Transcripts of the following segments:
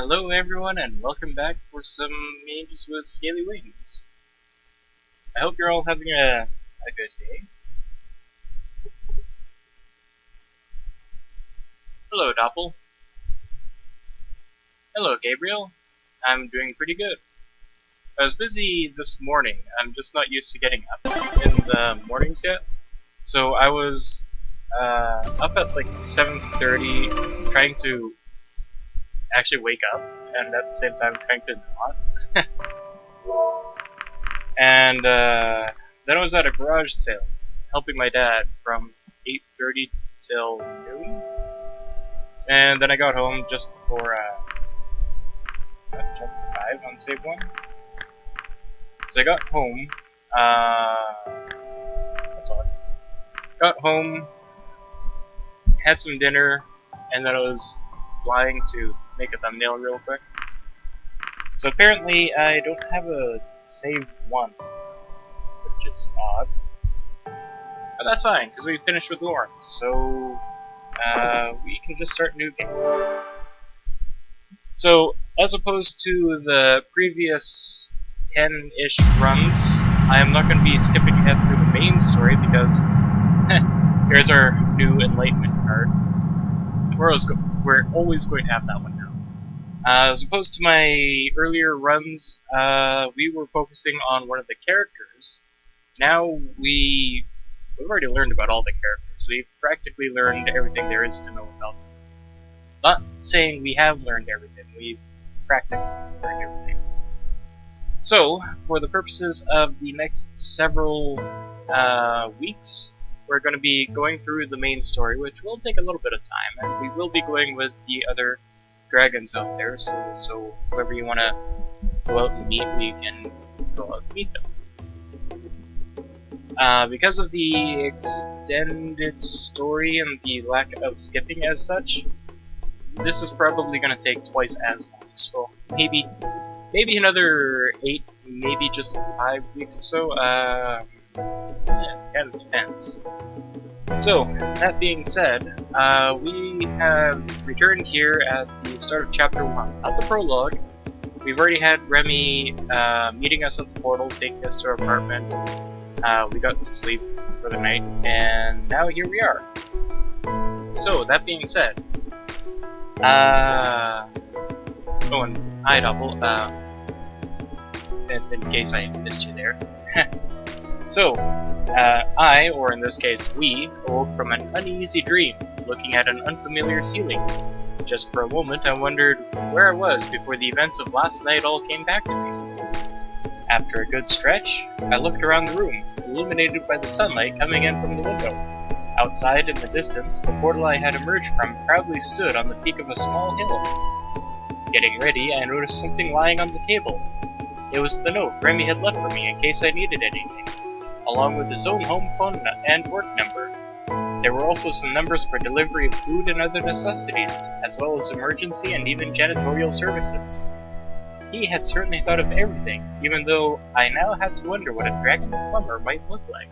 Hello everyone and welcome back for some Angels with Scaly Wings. I hope you're all having a good day. Hello Doppel. Hello Gabriel. I'm doing pretty good. I was busy this morning. I'm just not used to getting up in the mornings yet. So I was up at like 7:30 trying to actually wake up and at the same time trying to not. And then I was at a garage sale, helping my dad from 8:30 till noon. And then I got home just before chapter 5 on save 1. So I got home, that's odd. Got home, had some dinner, and then I was flying to make a thumbnail real quick. So apparently I don't have a save 1, which is odd. But that's fine, because we finished with Lorm, so we can just start a new game. So, as opposed to the previous 10-ish runs, I am not going to be skipping ahead through the main story because here's our new Enlightenment card. We're always going to have that one now. As opposed to my earlier runs, we were focusing on one of the characters. Now we've already learned about all the characters. We've practically learned everything there is to know about them. Not saying we have learned everything, we've practically learned everything. So, for the purposes of the next several weeks, we're going to be going through the main story, which will take a little bit of time, and we will be going with the other dragons out there, so whoever you want to go out and meet, we can go out and meet them. Because of the extended story and the lack of skipping as such, this is probably going to take twice as long, so maybe another 8, maybe just 5 weeks or so. Yeah, kind of depends. So, that being said, we have returned here at the start of Chapter 1. Not the prologue. We've already had Remy meeting us at the portal, taking us to our apartment. We got to sleep for the night, and now here we are. So, that being said, oh, and hi Doppel, in case I missed you there. So, I, or in this case we, awoke from an uneasy dream, looking at an unfamiliar ceiling. Just for a moment I wondered where I was before the events of last night all came back to me. After a good stretch, I looked around the room, illuminated by the sunlight coming in from the window. Outside, in the distance, the portal I had emerged from proudly stood on the peak of a small hill. Getting ready, I noticed something lying on the table. It was the note Remy had left for me in case I needed anything, along with his own home phone and work number. There were also some numbers for delivery of food and other necessities, as well as emergency and even janitorial services. He had certainly thought of everything, even though I now had to wonder what a dragon plumber might look like.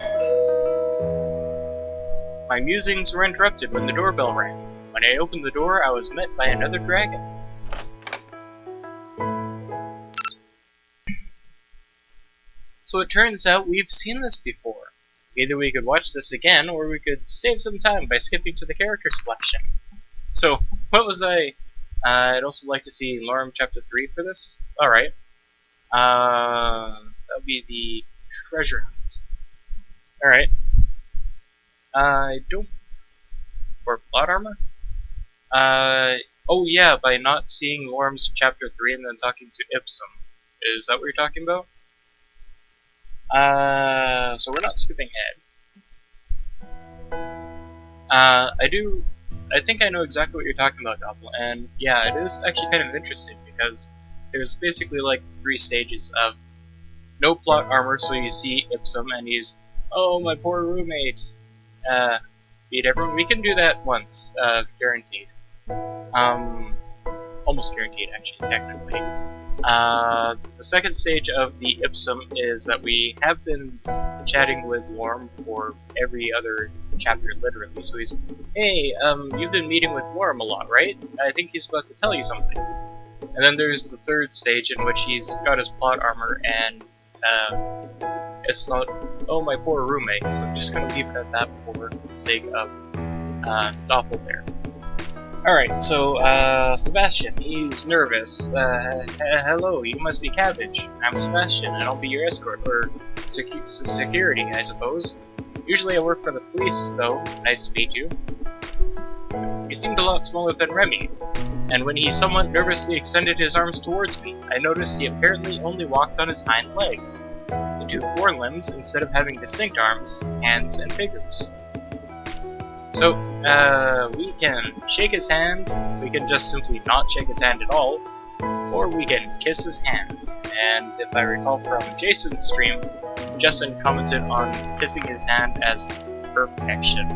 My musings were interrupted when the doorbell rang. When I opened the door, I was met by another dragon. So it turns out we've seen this before. Either we could watch this again, or we could save some time by skipping to the character selection. So, what was I'd also like to see Lorm Chapter 3 for this. Alright. That'll be the treasure hunt. Alright. I don't... Or plot armor? Oh yeah, by not seeing Lorm's Chapter 3 and then talking to Ipsum. Is that what you're talking about? So we're not skipping ahead. I think I know exactly what you're talking about, Doppel, and yeah, it is actually kind of interesting because there's basically like 3 stages of no plot armor, so you see Ipsum and he's, oh, my poor roommate, beat everyone. We can do that once, guaranteed. Almost guaranteed, actually, technically. The second stage of the Ipsum is that we have been chatting with Lorm for every other chapter, literally. So he's, hey, you've been meeting with Lorm a lot, right? I think he's about to tell you something. And then there's the third stage in which he's got his plot armor and it's not, oh my poor roommate, so I'm just gonna leave it at that for the sake of Doppel there. Alright, so Sebastian, he's nervous. Hello, you must be Cabbage. I'm Sebastian, and I'll be your escort, or security, I suppose. Usually I work for the police, though. Nice to meet you. He seemed a lot smaller than Remy, and when he somewhat nervously extended his arms towards me, I noticed he apparently only walked on his hind legs. The two forelimbs, instead of having distinct arms, hands, and fingers. So, we can shake his hand, we can just simply not shake his hand at all, or we can kiss his hand. And if I recall from Jason's stream, Justin commented on kissing his hand as perfection.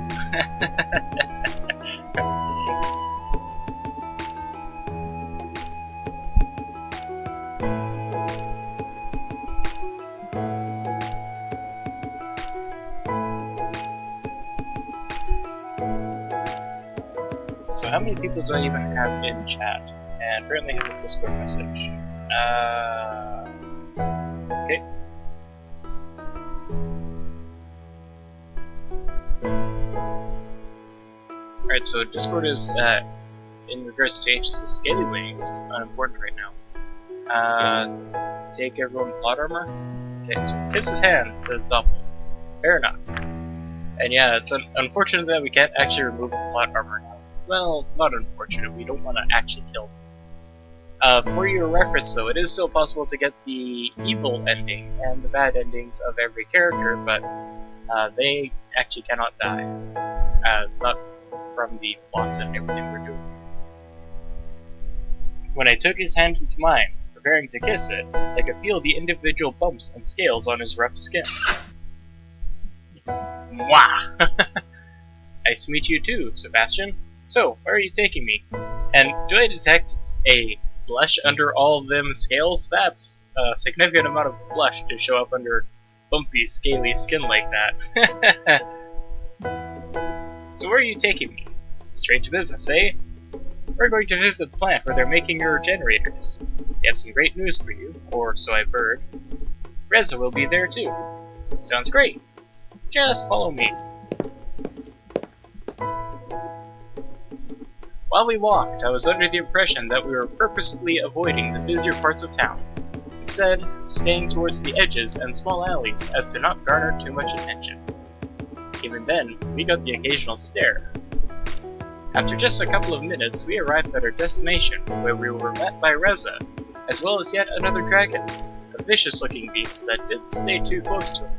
So how many people do I even have in chat? And apparently I have a Discord message. Okay. Alright, so Discord is, in regards to H's with Scaly Wings, unimportant right now. Take everyone plot armor? Okay, so kiss his hand, says Doppel. Fair enough. And yeah, it's unfortunate that we can't actually remove the plot armor now. Well, not unfortunate, we don't want to actually kill them. For your reference though, it is still possible to get the evil ending and the bad endings of every character, but they actually cannot die. Not from the plots and everything we're doing. When I took his hand into mine, preparing to kiss it, I could feel the individual bumps and scales on his rough skin. Mwah! Nice to meet you too, Sebastian. So, where are you taking me? And do I detect a blush under all of them scales? That's a significant amount of blush to show up under bumpy, scaly skin like that. So where are you taking me? Straight to business, eh? We're going to visit the plant where they're making your generators. We have some great news for you, or so I've heard. Reza will be there too. Sounds great. Just follow me. While we walked, I was under the impression that we were purposefully avoiding the busier parts of town, instead staying towards the edges and small alleys as to not garner too much attention. Even then, we got the occasional stare. After just a couple of minutes, we arrived at our destination, where we were met by Reza, as well as yet another dragon, a vicious-looking beast that didn't stay too close to him.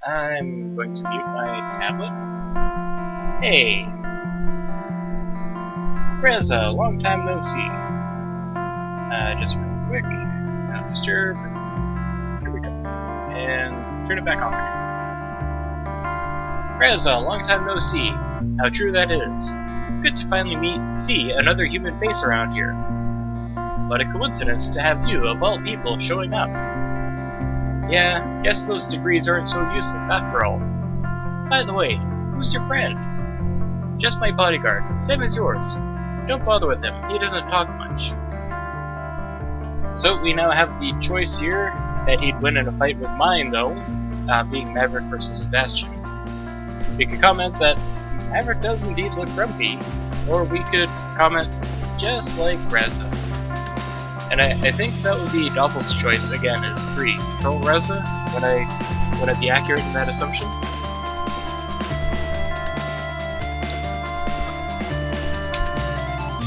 I'm going to mute my tablet. Hey! Reza, long time no see. Just real quick, not disturb. Here we go. And turn it back on. Reza, long time no see. How true that is. Good to finally see another human face around here. What a coincidence to have you, of all people, showing up. Yeah, guess those degrees aren't so useless after all. By the way, who's your friend? Just my bodyguard, same as yours. Don't bother with him, he doesn't talk much. So we now have the choice here that he'd win in a fight with mine though, being Maverick versus Sebastian. We could comment that Maverick does indeed look grumpy, or we could comment just like Reza. And I think that would be Doppel's choice again, is 3. Control Reza? Would I be accurate in that assumption?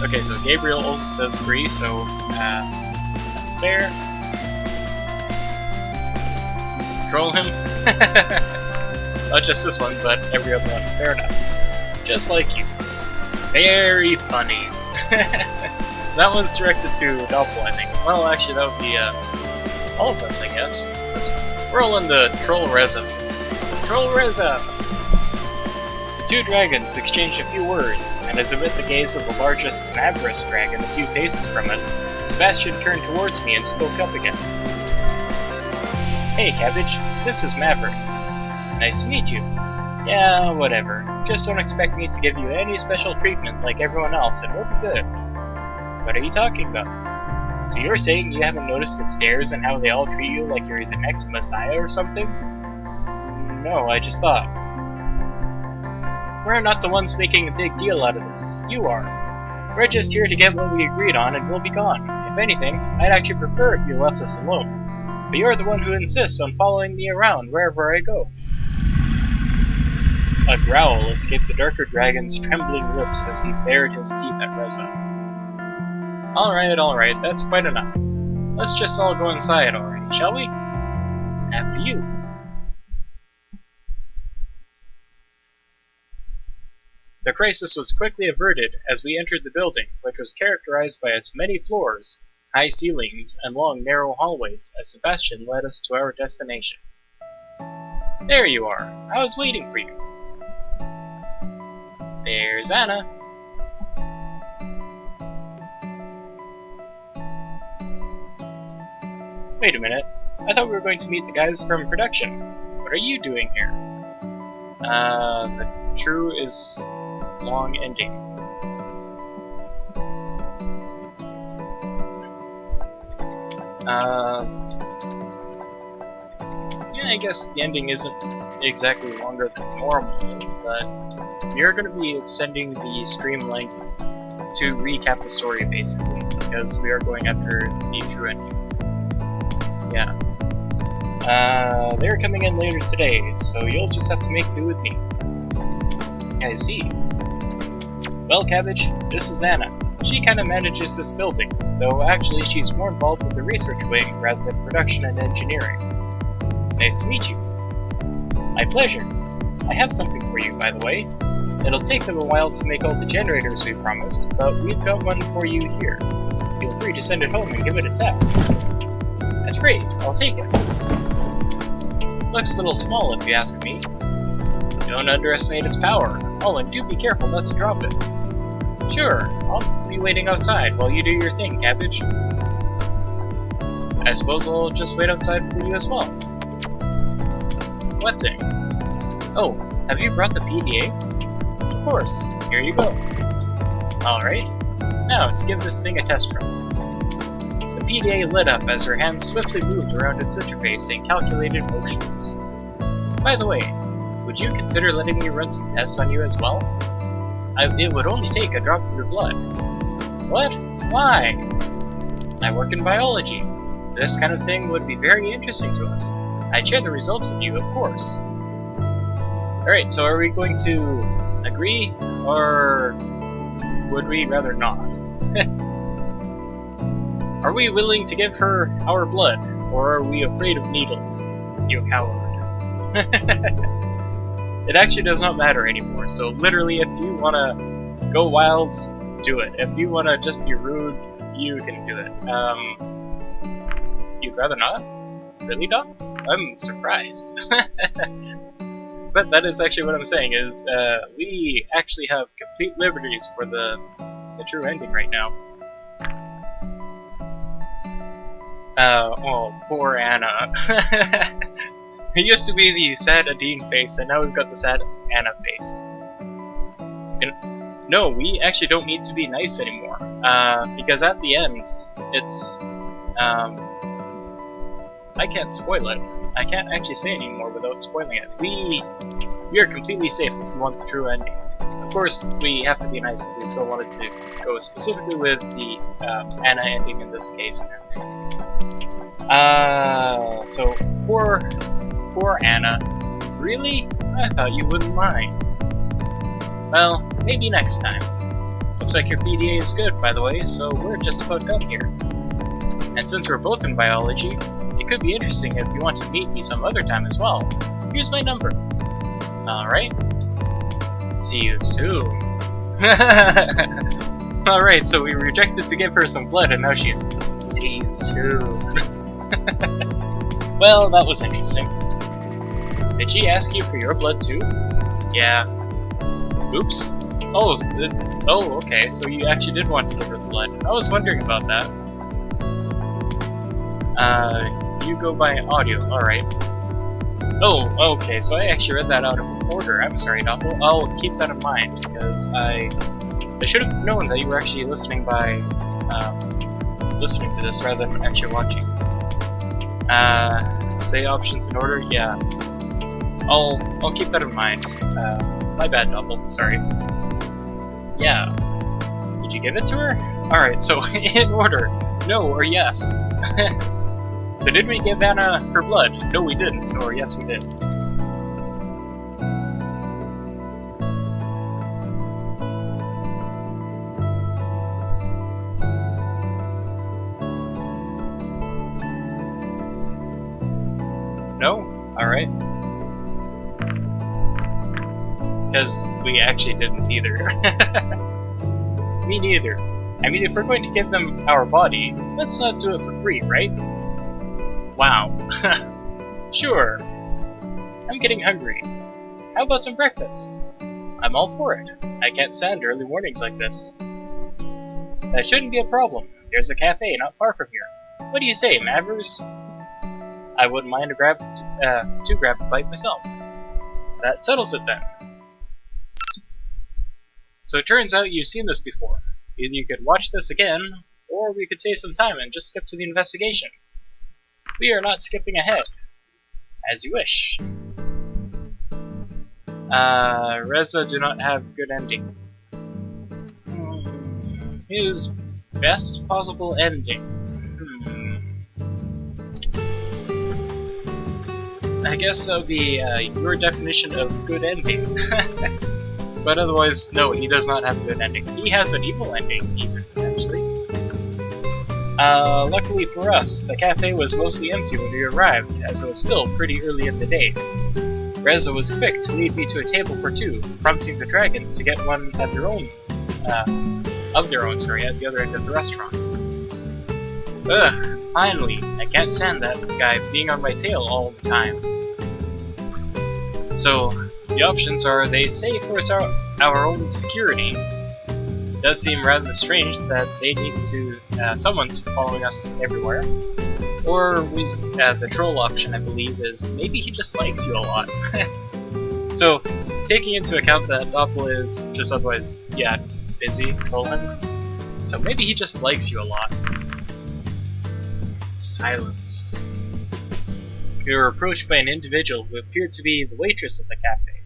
Okay, so Gabriel also says 3, so that's fair. Control him. Not just this one, but every other one. Fair enough. Just like you. Very funny. That one's directed to Doppel, I think. Well, actually, that would be all of us, I guess. Since we're all in the Troll Reza. Troll Reza! The two dragons exchanged a few words, and as amid the gaze of the largest and avarice dragon a few paces from us, Sebastian turned towards me and spoke up again. Hey, Cabbage, this is Maverick. Nice to meet you. Yeah, whatever. Just don't expect me to give you any special treatment like everyone else, and we'll be good. What are you talking about? So you're saying you haven't noticed the stairs and how they all treat you like you're the next messiah or something? No, I just thought. We're not the ones making a big deal out of this. You are. We're just here to get what we agreed on and we'll be gone. If anything, I'd actually prefer if you left us alone. But you're the one who insists on following me around wherever I go. A growl escaped the darker dragon's trembling lips as he bared his teeth at Reza. Alright, that's quite enough. Let's just all go inside already, shall we? After you. The crisis was quickly averted as we entered the building, which was characterized by its many floors, high ceilings, and long, narrow hallways as Sebastian led us to our destination. There you are. I was waiting for you. There's Anna. Wait a minute. I thought we were going to meet the guys from production. What are you doing here? The true is long ending. Yeah, I guess the ending isn't exactly longer than normal, but we are going to be extending the stream length to recap the story, basically, because we are going after the true ending. Yeah. They're coming in later today, so you'll just have to make do with me. I see. Well, Cabbage, this is Anna. She kinda manages this building, though actually she's more involved with the research wing rather than production and engineering. Nice to meet you. My pleasure. I have something for you, by the way. It'll take them a while to make all the generators we promised, but we've got one for you here. Feel free to send it home and give it a test. That's great, I'll take it. Looks a little small if you ask me. Don't underestimate its power. Oh, and do be careful not to drop it. Sure, I'll be waiting outside while you do your thing, Cabbage. I suppose I'll just wait outside for you as well. What thing? Oh, have you brought the PDA? Of course, here you go. Alright, now to give this thing a test run. The PDA lit up as her hand swiftly moved around its interface in calculated motions. By the way, would you consider letting me run some tests on you as well? It would only take a drop of your blood. What? Why? I work in biology. This kind of thing would be very interesting to us. I'd share the results with you, of course. Alright, so are we going to agree, or would we rather not? Are we willing to give her our blood, or are we afraid of needles? You coward. It actually does not matter anymore, so literally if you wanna go wild, do it. If you wanna just be rude, you can do it. You'd rather not? Really, Doc? I'm surprised. But that is actually what I'm saying, is we actually have complete liberties for the true ending right now. Oh, poor Anna. It used to be the sad Adine face, and now we've got the sad Anna face. And no, we actually don't need to be nice anymore, because at the end, it's, I can't spoil it. I can't actually say anymore without spoiling it. We are completely safe if we want the true ending. Of course, we have to be nice if we still wanted to go specifically with the Anna ending in this case. So poor Anna. Really? I thought you wouldn't mind. Well, maybe next time. Looks like your PDA is good, by the way, so we're just about done here. And since we're both in biology, it could be interesting if you want to meet me some other time as well. Here's my number. Alright. See you soon. Alright, so we rejected to give her some blood, and now she's... See you soon. Well, that was interesting. Did she ask you for your blood too? Yeah. Oops. Oh, okay, so you actually did want to give her the blood. I was wondering about that. You go by audio, alright. Oh, okay, so I actually read that out of order. I'm sorry, Doppel. I'll keep that in mind, because I should have known that you were actually listening by, listening to this rather than actually watching. Say options in order? Yeah. I'll keep that in mind. My bad, Doppel. Sorry. Yeah. Did you give it to her? Alright, so in order. No or yes. So did we give Anna her blood? No, we didn't. Or yes, we did. No? Alright. Because we actually didn't either. Me neither. I mean, if we're going to give them our body, let's not do it for free, right? Wow. Sure. I'm getting hungry. How about some breakfast? I'm all for it. I can't stand early mornings like this. That shouldn't be a problem. There's a cafe not far from here. What do you say, Mavers? I wouldn't mind to grab a bite myself. That settles it then. So it turns out you've seen this before. Either you could watch this again, or we could save some time and just skip to the investigation. We are not skipping ahead. As you wish. Reza do not have good ending. His best possible ending. I guess that would be your definition of good ending. But otherwise, no, he does not have a good ending. He has an evil ending, even, actually. Luckily for us, the cafe was mostly empty when we arrived, as it was still pretty early in the day. Reza was quick to lead me to a table for two, prompting the dragons to get one at their own, at the other end of the restaurant. Ugh, finally, I can't stand that guy being on my tail all the time. So, the options are they say for our own security. It does seem rather strange that they need to someone following us everywhere. Or the troll option, I believe, is maybe he just likes you a lot. So, taking into account that Doppel is just otherwise, yeah, busy trolling, so maybe he just likes you a lot. Silence. We were approached by an individual who appeared to be the waitress at the cafe.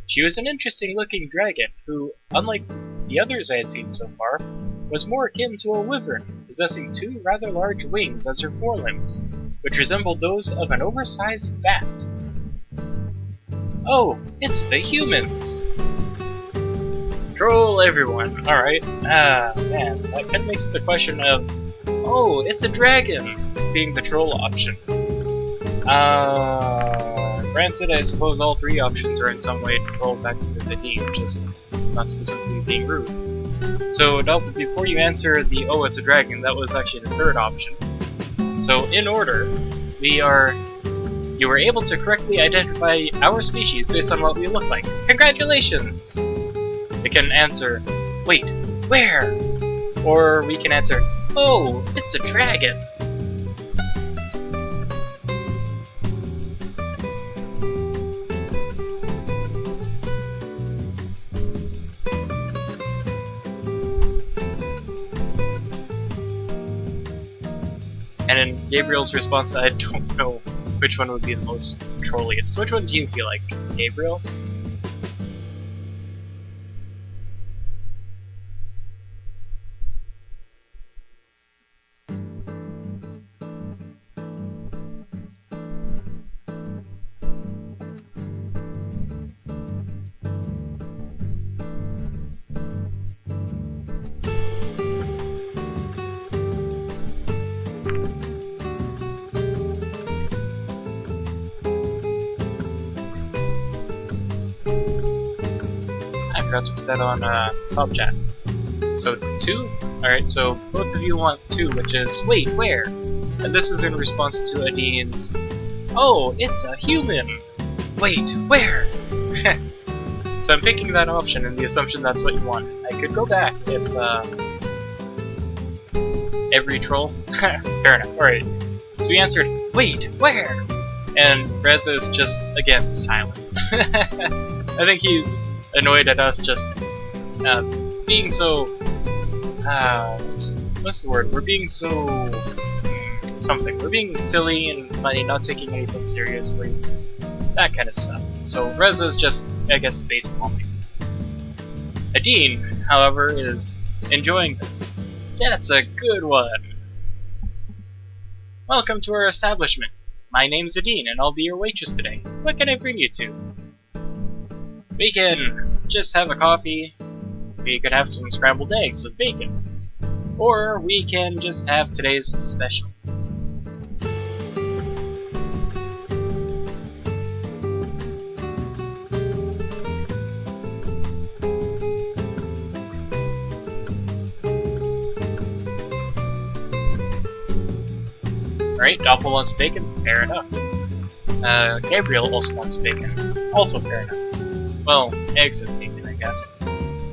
She was an interesting-looking dragon who, unlike the others I had seen so far, was more akin to a wyvern, possessing two rather large wings as her forelimbs, which resembled those of an oversized bat. Oh, it's the humans! Troll everyone, alright. Man, that kind of makes the question of, oh, it's a dragon, being the troll option. Granted, I suppose all three options are in some way trolled back to the team, just not specifically being rude. So, before you answer the "oh, it's a dragon," that was actually the third option. So, in order, you were able to correctly identify our species based on what we look like. Congratulations! We can answer, wait, where? Or we can answer, oh, it's a dragon! And in Gabriel's response, I don't know which one would be the most trolliest. Which one do you feel like, Gabriel? I forgot to put that on top chat. So 2? Alright, so both of you want 2, which is, wait, where? And this is in response to Adine's, oh, it's a human! Wait, where? So I'm picking that option in the assumption that's what you want. I could go back if, every troll? Fair enough, alright. So we answered, wait, where? And Reza is just, again, silent. I think he's annoyed at us just being so... what's the word? We're being so... something. We're being silly and funny, not taking anything seriously. That kind of stuff. So Reza's just, I guess, face palming. Adine, however, is enjoying this. That's a good one! Welcome to our establishment. My name's Adine, and I'll be your waitress today. What can I bring you to? We can just have a coffee. We could have some scrambled eggs with bacon. Or we can just have today's special. Alright, Doppel wants bacon, fair enough. Gabriel also wants bacon, also fair enough. Well, eggs and bacon, I guess.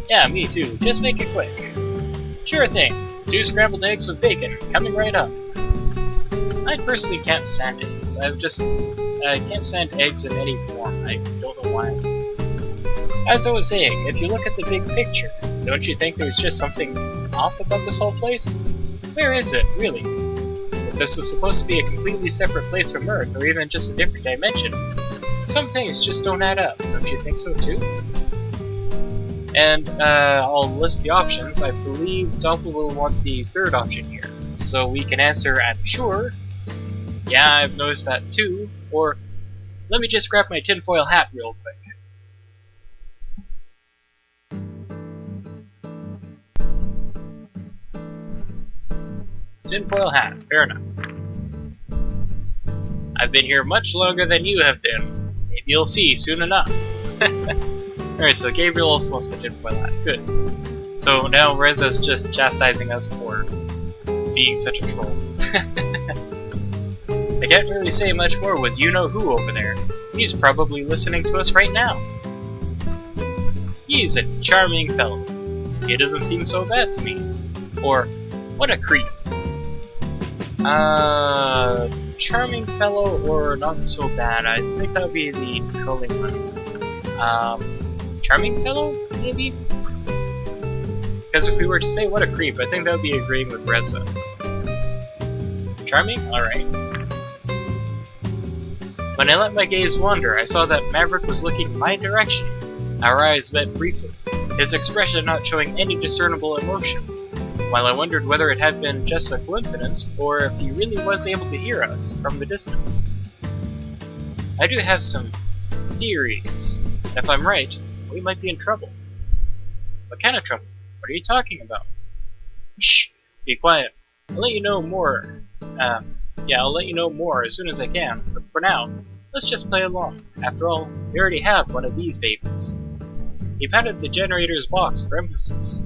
Yeah, me too, just make it quick. Sure thing, 2 scrambled eggs with bacon, coming right up. I personally can't stand eggs. I can't stand eggs in any form, I don't know why. As I was saying, if you look at the big picture, don't you think there's just something off about this whole place? Where is it, really? This was supposed to be a completely separate place from Earth, or even just a different dimension. Some things just don't add up, don't you think so too? And I'll list the options. I believe Doppel will want the third option here. So we can answer, I'm sure, yeah, I've noticed that too, or let me just grab my tinfoil hat real quick. Tinfoil hat, fair enough. I've been here much longer than you have been. Maybe you'll see soon enough. Alright, so Gabriel also wants the tinfoil hat. Good. So now Reza's just chastising us for being such a troll. I can't really say much more with you-know-who over there. He's probably listening to us right now. He's a charming fellow. He doesn't seem so bad to me. Or, what a creep. Charming fellow or not so bad? I think that would be the trolling one. Charming fellow, maybe? Because if we were to say what a creep, I think that would be agreeing with Reza. Charming? Alright. When I let my gaze wander, I saw that Maverick was looking my direction. Our eyes met briefly, his expression not showing any discernible emotion. While I wondered whether it had been just a coincidence, or if he really was able to hear us from the distance. I do have some theories. If I'm right, we might be in trouble. What kind of trouble? What are you talking about? Shh! Be quiet. I'll let you know more. I'll let you know more as soon as I can, but for now, let's just play along. After all, we already have one of these babies. He patted the generator's box for emphasis.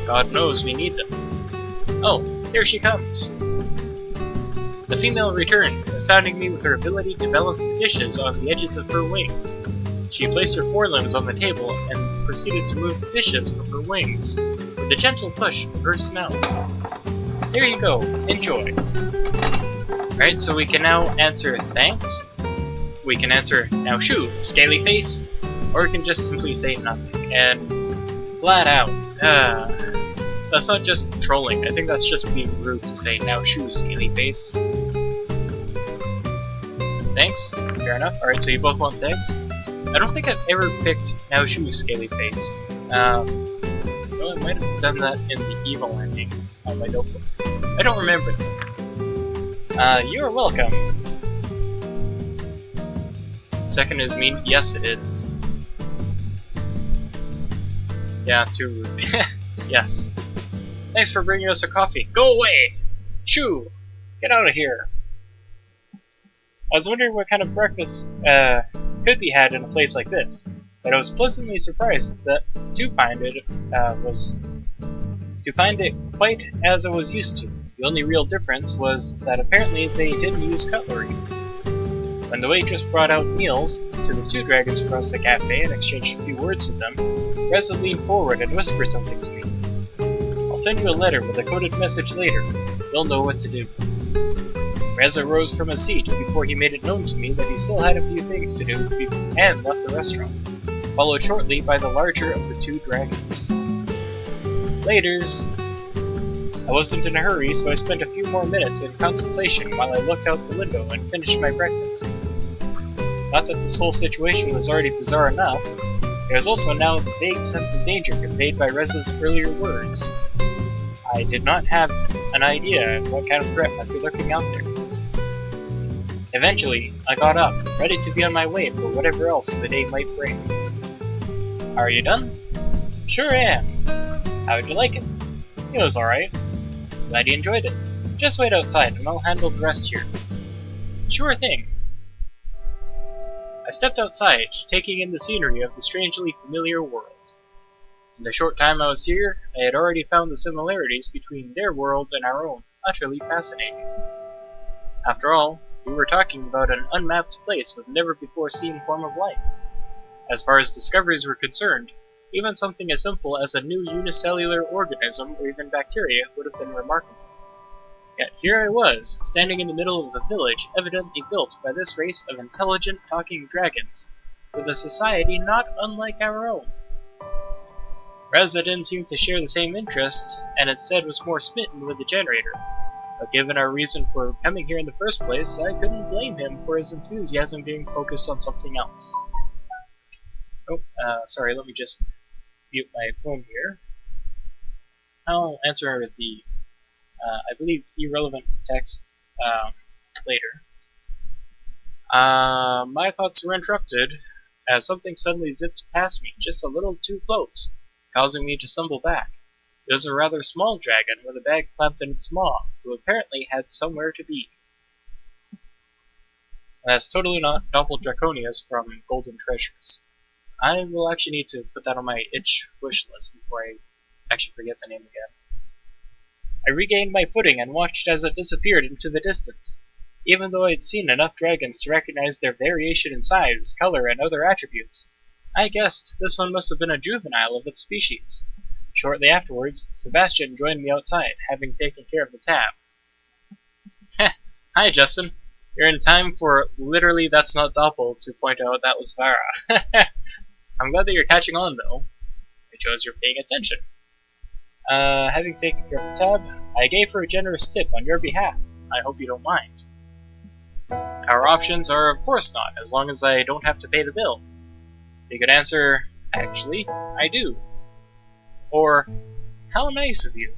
God knows we need them. Oh, here she comes. The female returned, astounding me with her ability to balance the dishes on the edges of her wings. She placed her forelimbs on the table and proceeded to move the dishes from her wings, with a gentle push of her snout. There you go, enjoy. Alright, so we can now answer thanks. We can answer now shoo, scaly face, or we can just simply say nothing, and flat out. That's not just trolling, I think that's just being rude to say now shoo, scaly face. Thanks, fair enough. Alright, so you both want thanks. I don't think I've ever picked now shoo, scaly face. Well, I might have done that in the evil ending on my notebook. I don't remember. You're welcome. Second is mean. Yes, it is. Yeah, too rude. Yes. Thanks for bringing us a coffee. Go away! Shoo! Get out of here! I was wondering what kind of breakfast could be had in a place like this, but I was pleasantly surprised that to find it quite as I was used to. The only real difference was that apparently they didn't use cutlery. When the waitress brought out meals to the 2 dragons across the cafe and exchanged a few words with them, Reza leaned forward and whispered something to me. I'll send you a letter with a coded message later. You'll know what to do. Reza rose from his seat before he made it known to me that he still had a few things to do and left the restaurant, followed shortly by the larger of the two dragons. Laters. I wasn't in a hurry, so I spent a few more minutes in contemplation while I looked out the window and finished my breakfast. Not that this whole situation was already bizarre enough, there was also now the vague sense of danger conveyed by Reza's earlier words. I did not have an idea of what kind of threat might be lurking out there. Eventually, I got up, ready to be on my way for whatever else the day might bring. Are you done? Sure am. How'd you like it? It was alright. Glad you enjoyed it. Just wait outside and I'll handle the rest here. Sure thing. I stepped outside, taking in the scenery of the strangely familiar world. In the short time I was here, I had already found the similarities between their worlds and our own utterly fascinating. After all, we were talking about an unmapped place with never before seen form of life. As far as discoveries were concerned, even something as simple as a new unicellular organism or even bacteria would have been remarkable. Yet here I was, standing in the middle of a village evidently built by this race of intelligent talking dragons, with a society not unlike our own. Reza didn't seem to share the same interests, and instead was more smitten with the generator. But given our reason for coming here in the first place, I couldn't blame him for his enthusiasm being focused on something else. Oh, sorry, let me just mute my phone here. I'll answer the, I believe, irrelevant text later. My thoughts were interrupted as something suddenly zipped past me, just a little too close, causing me to stumble back. It was a rather small dragon with a bag clamped in its maw, who apparently had somewhere to be. That's totally not Doppeldraconius from Golden Treasures. I will actually need to put that on my itch wish list before I actually forget the name again. I regained my footing and watched as it disappeared into the distance. Even though I had seen enough dragons to recognize their variation in size, color, and other attributes, I guessed this one must have been a juvenile of its species. Shortly afterwards, Sebastian joined me outside, having taken care of the tab. Hi, Justin. You're in time for literally that's not Doppel to point out that was Vara. I'm glad that you're catching on, though. It shows you're paying attention. Having taken care of the tab, I gave her a generous tip on your behalf. I hope you don't mind. Our options are of course not, as long as I don't have to pay the bill. You could answer, actually, I do. Or, how nice of you.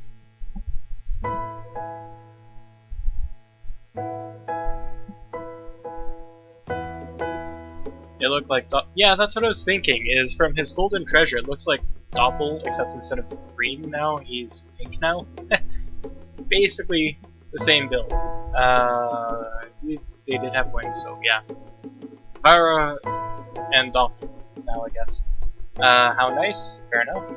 It looked like yeah, that's what I was thinking, is from his golden treasure, it looks like Doppel, except instead of green now, he's pink now. Basically the same build. They did have wings, so yeah. Vara and Doppel now, I guess. How nice, fair enough.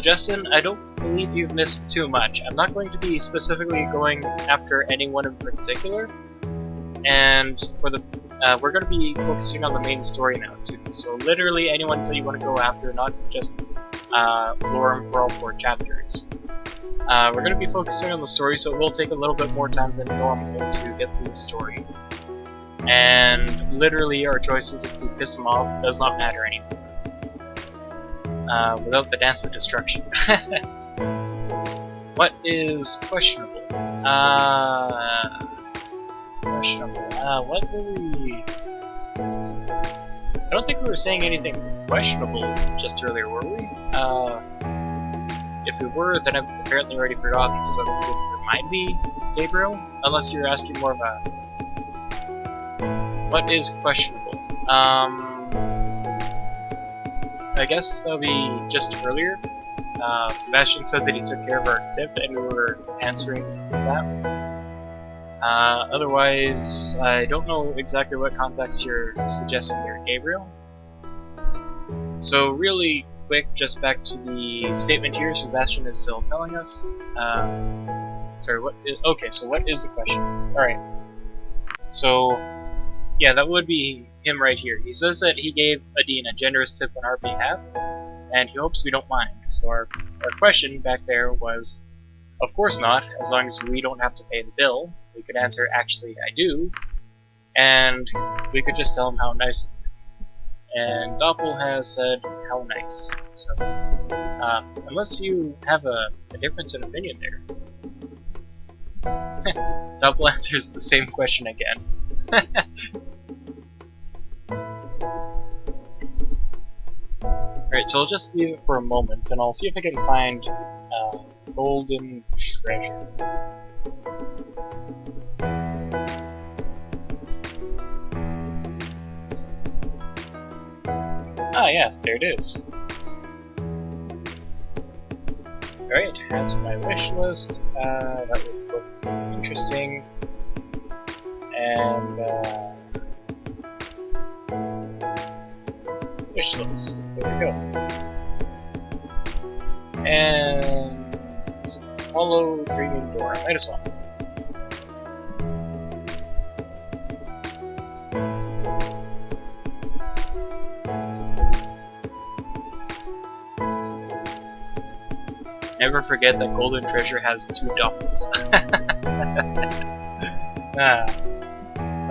Justin, I don't believe you've missed too much. I'm not going to be specifically going after anyone in particular, and for the we're going to be focusing on the main story now too. So literally anyone that you want to go after, not just lure them for all 4 chapters. We're going to be focusing on the story, so it will take a little bit more time than normal to get through the story. And literally our choices, if we piss them off, does not matter anymore. Without the dance of destruction. What is questionable? Questionable. What were we... I don't think we were saying anything questionable just earlier, were we? If we were, then I've apparently already forgotten, so if you could remind me, Gabriel? Unless you're asking more of a... What is questionable? I guess that'll be just earlier. Sebastian said that he took care of our tip and we were answering that. Otherwise, I don't know exactly what context you're suggesting here, Gabriel. So really quick, just back to the statement here, Sebastian is still telling us. Sorry, what is... Okay, so what is the question? Alright. So, yeah, that would be him right here. He says that he gave Adine a generous tip on our behalf, and he hopes we don't mind. So our question back there was, Of course not, as long as we don't have to pay the bill. We could answer, actually, I do, and we could just tell him how nice of him. And Doppel has said, how nice. So, unless you have a difference in opinion there. Doppel answers the same question again. Alright, so I'll just leave it for a moment, and I'll see if I can find golden treasure. Ah, yes, there it is. Alright, add to my wish list. That would look interesting. And, wish list. There we go. And follow dreaming door. Might as well. Never forget that golden treasure has 2 Doppels.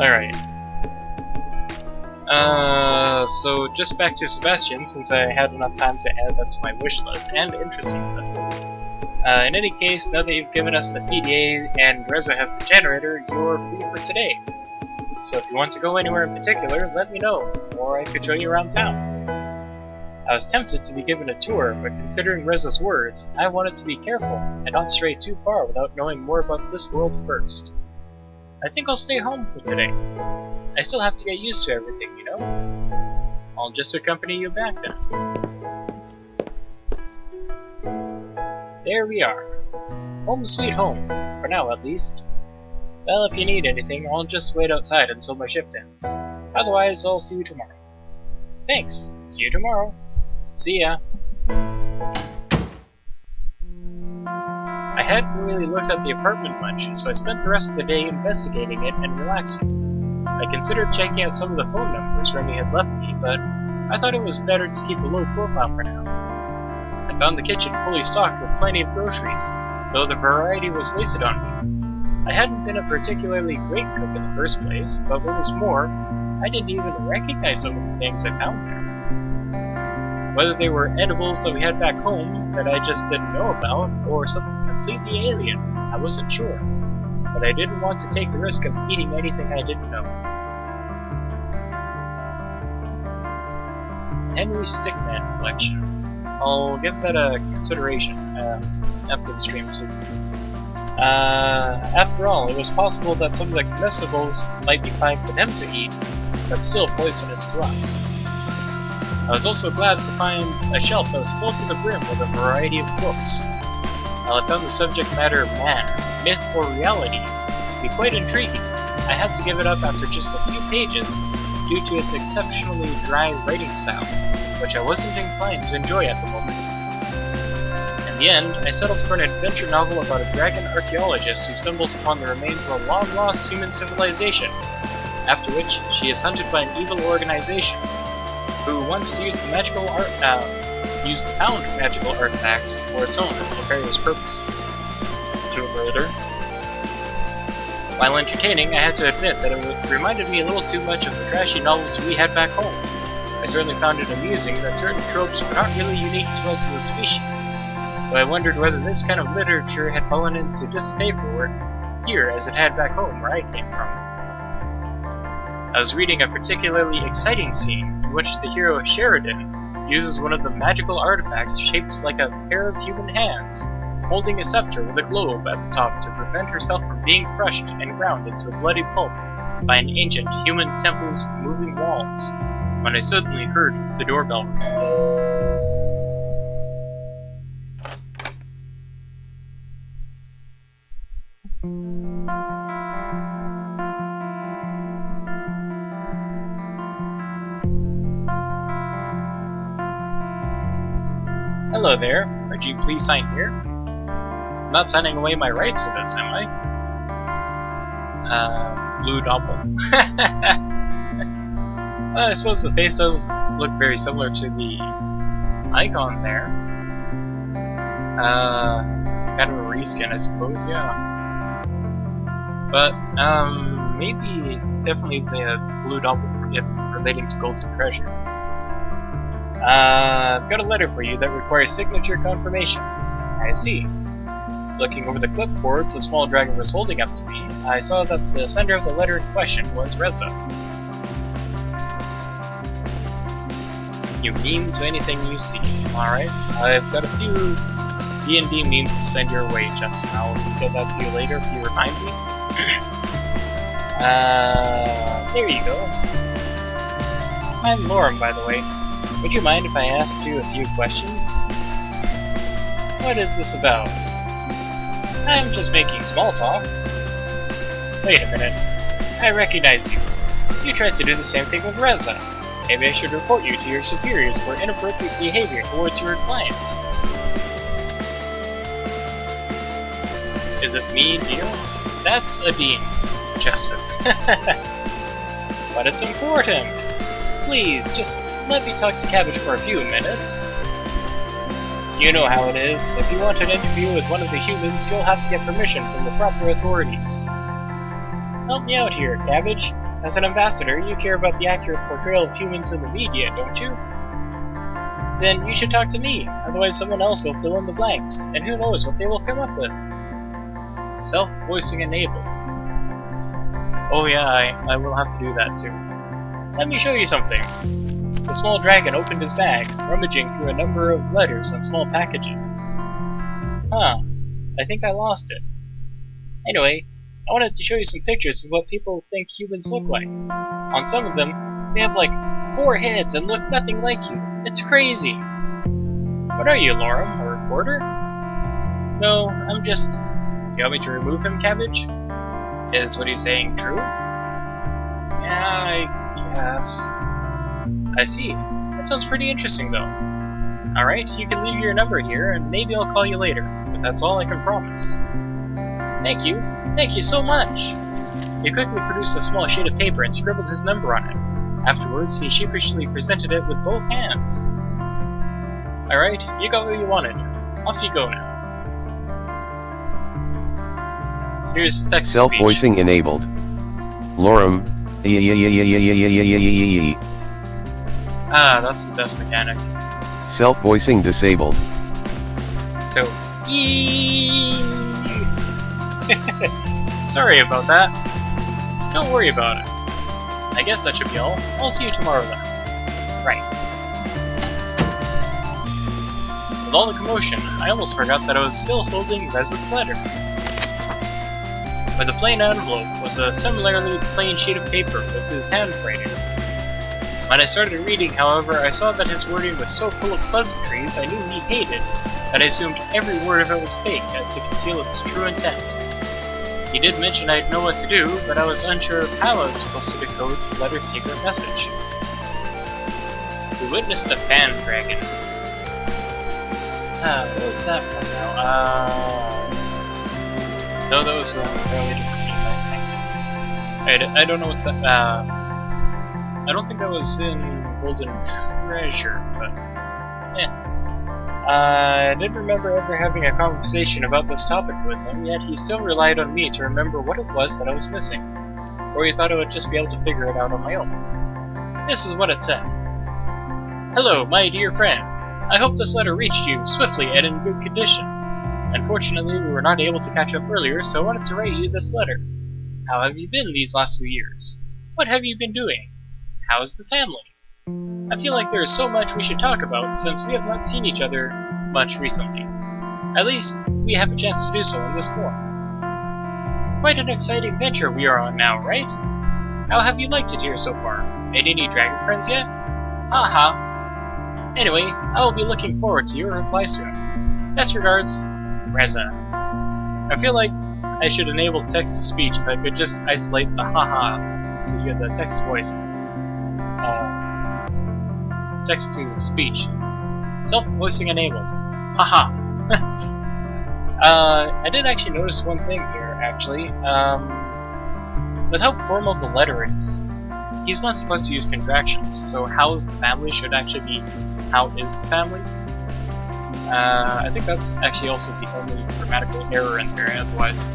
Alright. So just back to Sebastian, since I had enough time to add that to my wish list and interesting list. In any case, now that you've given us the PDA and Reza has the generator, you're free for today. So if you want to go anywhere in particular, let me know, or I could show you around town. I was tempted to be given a tour, but considering Reza's words, I wanted to be careful and not stray too far without knowing more about this world first. I think I'll stay home for today. I still have to get used to everything, you know? I'll just accompany you back then. There we are. Home sweet home, for now at least. Well, if you need anything, I'll just wait outside until my shift ends. Otherwise, I'll see you tomorrow. Thanks. See you tomorrow. See ya. I hadn't really looked at the apartment much, so I spent the rest of the day investigating it and relaxing. I considered checking out some of the phone numbers Remy had left me, but I thought it was better to keep a low profile for now. I found the kitchen fully stocked with plenty of groceries, though the variety was wasted on me. I hadn't been a particularly great cook in the first place, but what was more, I didn't even recognize some of the things I found there. Whether they were edibles that we had back home that I just didn't know about, or something completely alien, I wasn't sure. But I didn't want to take the risk of eating anything I didn't know. Henry Stickman collection. I'll give that a consideration after the stream too. After all, it was possible that some of the comestibles might be fine for them to eat, but still poisonous to us. I was also glad to find a shelf that was full to the brim with a variety of books. While I found the subject matter man, myth, or reality to be quite intriguing, I had to give it up after just a few pages due to its exceptionally dry writing style, which I wasn't inclined to enjoy at the moment. In the end, I settled for an adventure novel about a dragon archaeologist who stumbles upon the remains of a long-lost human civilization, after which she is hunted by an evil organization who wants to use the found magical artifacts for its own nefarious purposes. To murder. While entertaining, I had to admit that it reminded me a little too much of the trashy novels we had back home. I certainly found it amusing that certain tropes were not really unique to us as a species, though I wondered whether this kind of literature had fallen into disfavor here as it had back home where I came from. I was reading a particularly exciting scene in which the hero Sheridan uses one of the magical artifacts shaped like a pair of human hands, holding a scepter with a globe at the top to prevent herself from being crushed and ground into a bloody pulp by an ancient human temple's moving walls, when I suddenly heard the doorbell ring. Hello there, would you please sign here? I'm not signing away my rights for this, am I? Blue Doppel. Well, I suppose the face does look very similar to the icon there. Kind of a reskin, I suppose, yeah. But, maybe definitely the blue double if relating to Golden Treasure. I've got a letter for you that requires signature confirmation. I see. Looking over the clipboard the small dragon was holding up to me, I saw that the sender of the letter in question was Reza. You meme to anything you see. Alright, I've got a few D&D memes to send your way, Justin. I'll get that to you later if you remind me. There you go. I'm Lauren, by the way. Would you mind if I asked you a few questions? What is this about? I'm just making small talk. Wait a minute. I recognize you. You tried to do the same thing with Reza. Maybe I should report you to your superiors for inappropriate behavior towards your clients. Is it me, dear? That's a dean, Justin. But it's important. Please, just let me talk to Cabbage for a few minutes. You know how it is. If you want an interview with one of the humans, you'll have to get permission from the proper authorities. Help me out here, Cabbage. As an ambassador, you care about the accurate portrayal of humans in the media, don't you? Then you should talk to me, otherwise someone else will fill in the blanks, and who knows what they will come up with. Self-voicing enabled. Oh yeah, I will have to do that too. Let me show you something. The small dragon opened his bag, rummaging through a number of letters and small packages. Huh, I think I lost it. Anyway, I wanted to show you some pictures of what people think humans look like. On some of them, they have like 4 heads and look nothing like you. It's crazy. What are you, Lorem, a reporter? No, I'm just... Do you want me to remove him, Cabbage? Is what he's saying true? Yeah, I guess. I see. That sounds pretty interesting, though. Alright, you can leave your number here, and maybe I'll call you later, but that's all I can promise. Thank you. Thank you so much! He quickly produced a small sheet of paper and scribbled his number on it. Afterwards, he sheepishly presented it with both hands. Alright, you got what you wanted. Off you go now. Here's text to speech. Self-voicing enabled. Lorem. Ah, that's the best mechanic. Self-voicing disabled. So, sorry about that. Don't worry about it. I guess that should be all. I'll see you tomorrow then. Right. With all the commotion, I almost forgot that I was still holding Reza's letter. With the plain envelope was a similarly plain sheet of paper with his handwriting. When I started reading, however, I saw that his wording was so full of pleasantries I knew he hated, that I assumed every word of it was fake as to conceal its true intent. He did mention I'd know what to do, but I was unsure of how I was supposed to decode the letter's secret message. We witnessed a fan dragon. What was that from now? No, that was an entirely different game, I think. I don't know what that, I don't think that was in Golden Treasure, but... I didn't remember ever having a conversation about this topic with him, yet he still relied on me to remember what it was that I was missing. Or he thought I would just be able to figure it out on my own. This is what it said. Hello, my dear friend. I hope this letter reached you swiftly and in good condition. Unfortunately, we were not able to catch up earlier, so I wanted to write you this letter. How have you been these last few years? What have you been doing? How is the family? I feel like there is so much we should talk about since we have not seen each other much recently. At least, we have a chance to do so in this form. Quite an exciting venture we are on now, right? How have you liked it here so far? Made any dragon friends yet? Haha. Anyway, I will be looking forward to your reply soon. Best regards, Reza. I feel like I should enable text-to-speech if I could just isolate the ha-has so you get the text voice. Text-to-speech. Self-voicing enabled. Haha. I did actually notice one thing here, actually. With how formal the letter is, he's not supposed to use contractions, so how is the family should actually be how is the family? I think that's actually also the only grammatical error in there otherwise.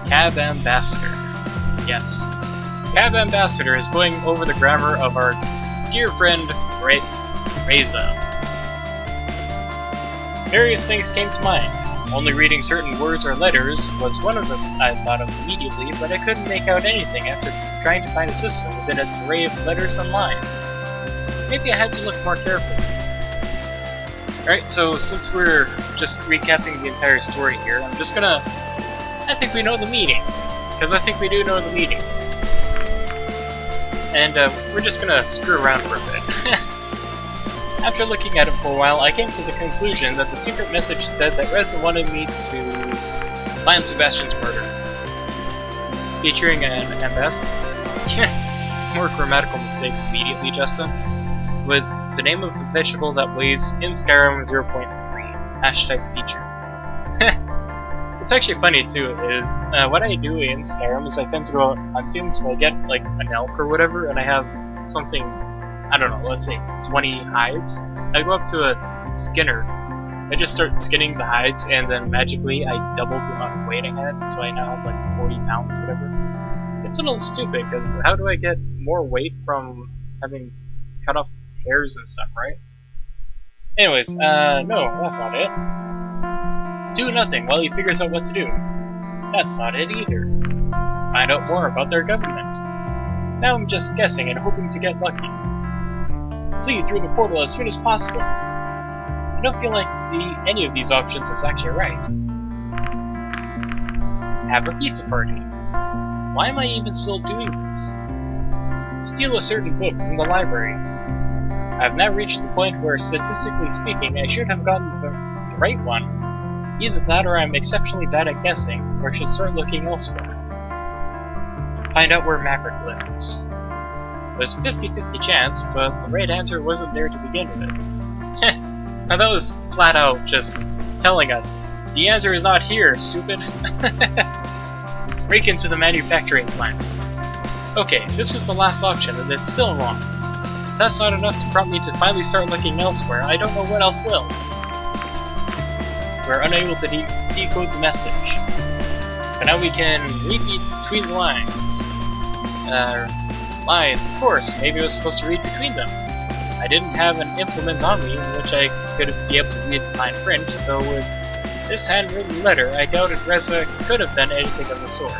Cab Ambassador. Yes. Cab Ambassador is going over the grammar of our dear friend, Reza. Various things came to mind. Only reading certain words or letters was one of them I thought of immediately, but I couldn't make out anything after trying to find a system within its array of letters and lines. Maybe I had to look more carefully. Alright, so since we're just recapping the entire story here, I'm just gonna... I think we know the meaning. Because I think we do know the meaning. And we're just gonna screw around for a bit. After looking at it for a while, I came to the conclusion that the secret message said that Reza wanted me to plan Sebastian's murder. Featuring an ambassador. More grammatical mistakes immediately, Justin. With the name of a vegetable that weighs in Skyrim 0.3. Hashtag feature. It's actually funny too, is what I do in Skyrim is I tend to go out hunting, so I get like an elk or whatever, and I have something, I don't know, let's say 20 hides. I go up to a skinner, I just start skinning the hides, and then magically I double the amount of weight I had, so I now have like 40 pounds, whatever. It's a little stupid, because how do I get more weight from having cut off hairs and stuff, right? Anyways, no, that's not it. Do nothing while he figures out what to do. That's not it either. Find out more about their government. Now I'm just guessing and hoping to get lucky. Flee through the portal as soon as possible. I don't feel like any of these options is actually right. Have a pizza party. Why am I even still doing this? Steal a certain book from the library. I have now reached the point where, statistically speaking, I should have gotten the right one. Either that or I'm exceptionally bad at guessing, or should start looking elsewhere. Find out where Maverick lives. There's a 50-50 chance, but the right answer wasn't there to begin with. Now that was flat out just telling us, the answer is not here, stupid. Break into the manufacturing plant. Okay, this was the last option, and it's still wrong. If that's not enough to prompt me to finally start looking elsewhere, I don't know what else will. We're unable to decode the message. So now we can read between the lines. Lines, of course. Maybe I was supposed to read between them. I didn't have an implement on me in which I could be able to read fine print, though with this handwritten letter, I doubted Reza could have done anything of the sort.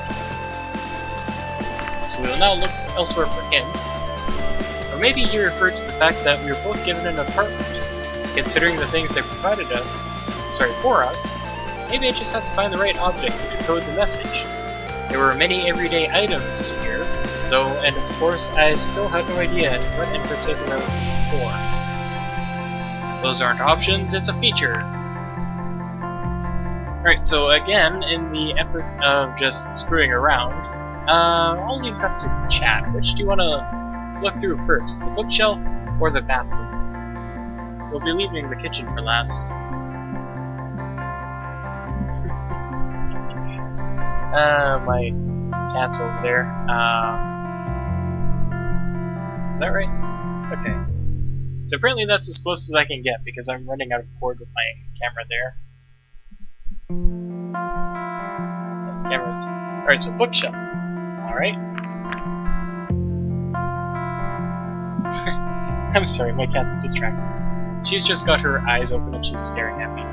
So we will now look elsewhere for hints. Or maybe he referred to the fact that we were both given an apartment. Considering the things they provided us, for us, maybe I just had to find the right object to decode the message. There were many everyday items here, though, and of course I still had no idea what in particular I was looking for. Those aren't options, it's a feature. Alright, so again, in the effort of just screwing around, I'll leave it up to chat. Which do you want to look through first, the bookshelf or the bathroom? We'll be leaving the kitchen for last. My cat's over there. Is that right? Okay. So apparently that's as close as I can get because I'm running out of cord with my camera there. Cameras. Alright, so bookshelf. Alright. I'm sorry, my cat's distracted. She's just got her eyes open and she's staring at me.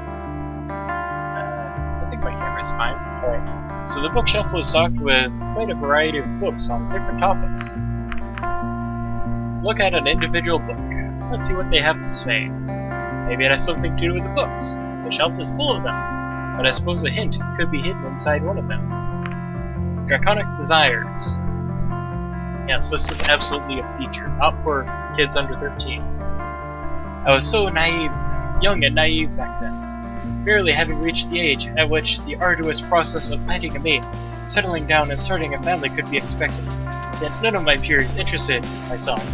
I think my camera's fine. Alright. So the bookshelf was stocked with quite a variety of books on different topics. Look at an individual book. Let's see what they have to say. Maybe it has something to do with the books. The shelf is full of them, but I suppose a hint could be hidden inside one of them. Draconic Desires. Yes, this is absolutely a feature, not for kids under 13. I was so young and naive back then. Barely having reached the age at which the arduous process of finding a mate, settling down and starting a family could be expected. Yet none of my peers interested myself.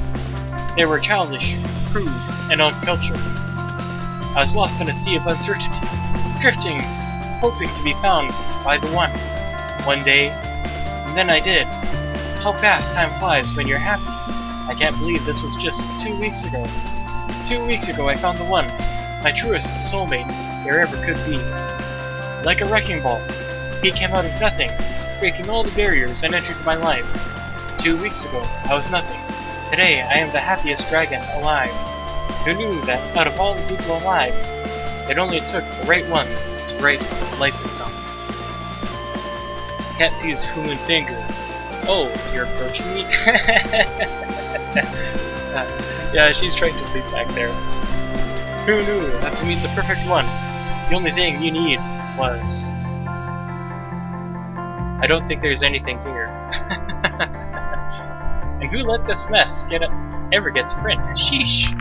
They were childish, crude, and uncultured. I was lost in a sea of uncertainty, drifting, hoping to be found by the one. One day, and then I did. How fast time flies when you're happy. I can't believe this was just 2 weeks ago. 2 weeks ago I found the one, my truest soulmate there ever could be. Like a wrecking ball, he came out of nothing, breaking all the barriers and entered my life. 2 weeks ago, I was nothing. Today, I am the happiest dragon alive. Who knew that out of all the people alive, it only took the right one to write life itself? Cat sees human finger. Oh, you're approaching me? Yeah, she's trying to sleep back there. Who knew that to meet the perfect one, the only thing you need was... I don't think there's anything here. And who let this mess ever get to print? Sheesh.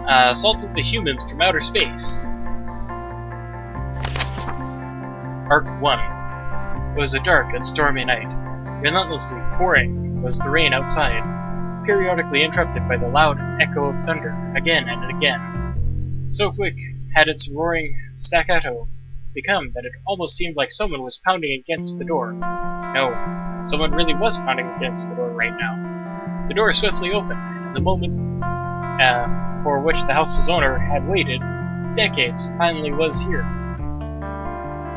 Assaulted the humans from outer space. Arc 1. It was a dark and stormy night. Relentlessly pouring was the rain outside, periodically interrupted by the loud echo of thunder, again and again. So quick had its roaring staccato become that it almost seemed like someone was pounding against the door. No, someone really was pounding against the door right now. The door swiftly opened, and the moment for which the house's owner had waited decades finally was here.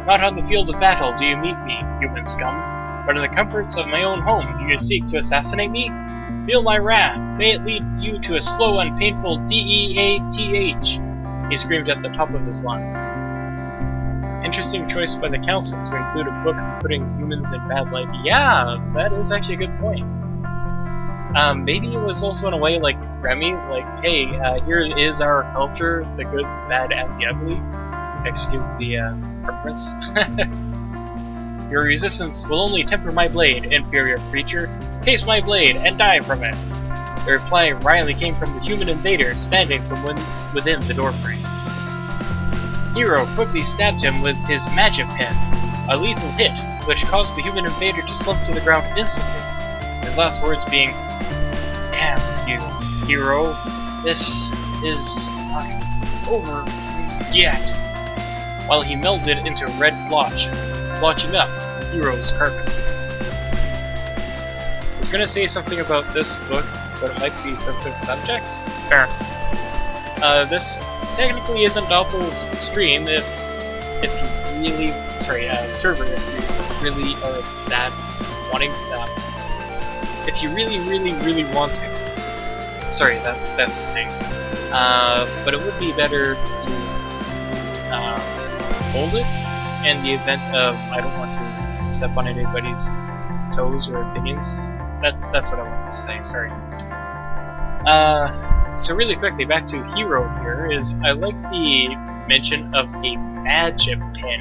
Not on the field of battle do you meet me, human scum, but in the comforts of my own home do you seek to assassinate me? Feel my wrath, may it lead you to a slow and painful death, he screamed at the top of his lungs. Interesting choice by the council to include a book putting humans in bad light. Yeah, that is actually a good point. Maybe it was also in a way like Remy, like, hey, here is our culture, the good, the bad, and the ugly. Excuse the reference. Your resistance will only temper my blade, inferior creature. Case my blade and die from it. The reply wryly came from the human invader standing from within the doorframe. Hero quickly stabbed him with his magic pen, a lethal hit which caused the human invader to slump to the ground instantly. His last words being, "Damn you, Hero, this is not over yet," while he melded into a red blotch, blotching up Hero's carpet. I was gonna say something about this book, but it might be sensitive subject. Fair. This technically isn't Doppel's stream if you really, server, if you really are that wanting if you really want to. Sorry, that's the thing. But it would be better to hold it in the event of I don't want to step on anybody's toes or opinions. That's what I wanted to say, sorry. So really quickly, back to Hero here, is I like the mention of a magic pen.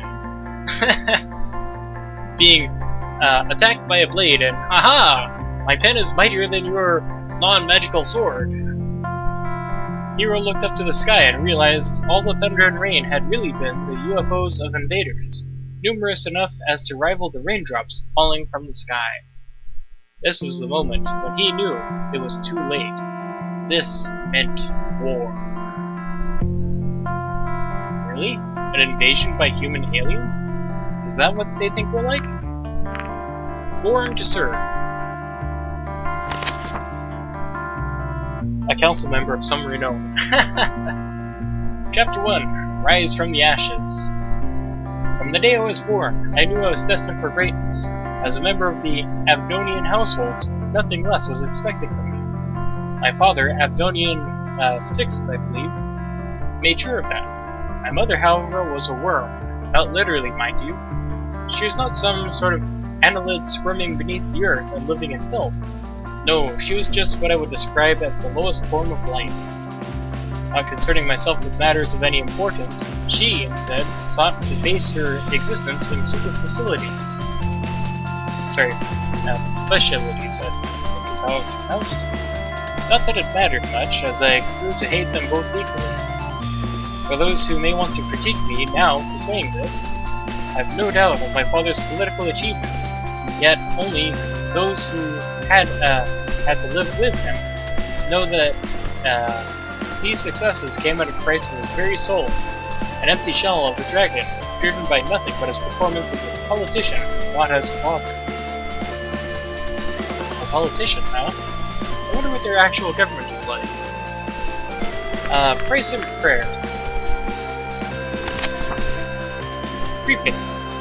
Being attacked by a blade and, aha! My pen is mightier than your non-magical sword. Hero looked up to the sky and realized all the thunder and rain had really been the UFOs of invaders, numerous enough as to rival the raindrops falling from the sky. This was the moment when he knew it was too late. This meant war. Really? An invasion by human aliens? Is that what they think we're like? Born to serve. A council member of some renown. Chapter 1. Rise from the Ashes. From the day I was born, I knew I was destined for greatness. As a member of the Abdonian household, nothing less was expected from me. My father, Abdonian VI, I believe, made sure of that. My mother, however, was a worm. Not literally, mind you. She was not some sort of annelid swimming beneath the earth and living in filth. No, she was just what I would describe as the lowest form of life. Not concerning myself with matters of any importance, she, instead, sought to base her existence in super facilities. Sorry, facilities, I think is how it's pronounced. Not that it mattered much, as I grew to hate them both equally. For those who may want to critique me now for saying this, I have no doubt of my father's political achievements, yet only those who had to live with him know that these successes came at a price of his very soul, an empty shell of a dragon, driven by nothing but his performance as a politician, not as a father. A politician, huh? I wonder what their actual government is like. Price and prayer. Preface.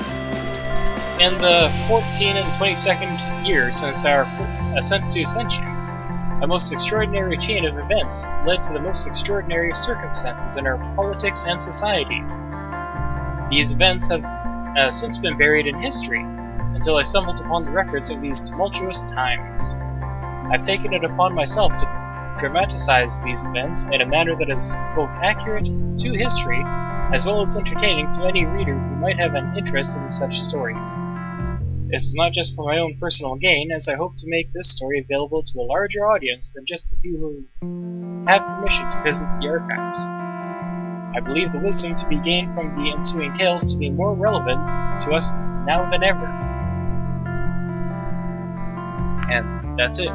In the 14 and 22nd year since our ascent to sentience, a most extraordinary chain of events led to the most extraordinary circumstances in our politics and society. These events have since been buried in history, until I stumbled upon the records of these tumultuous times. I've taken it upon myself to dramatize these events in a manner that is both accurate to history, as well as entertaining to any reader who might have an interest in such stories. This is not just for my own personal gain, as I hope to make this story available to a larger audience than just the few who have permission to visit the archives. I believe the wisdom to be gained from the ensuing tales to be more relevant to us now than ever. And that's it.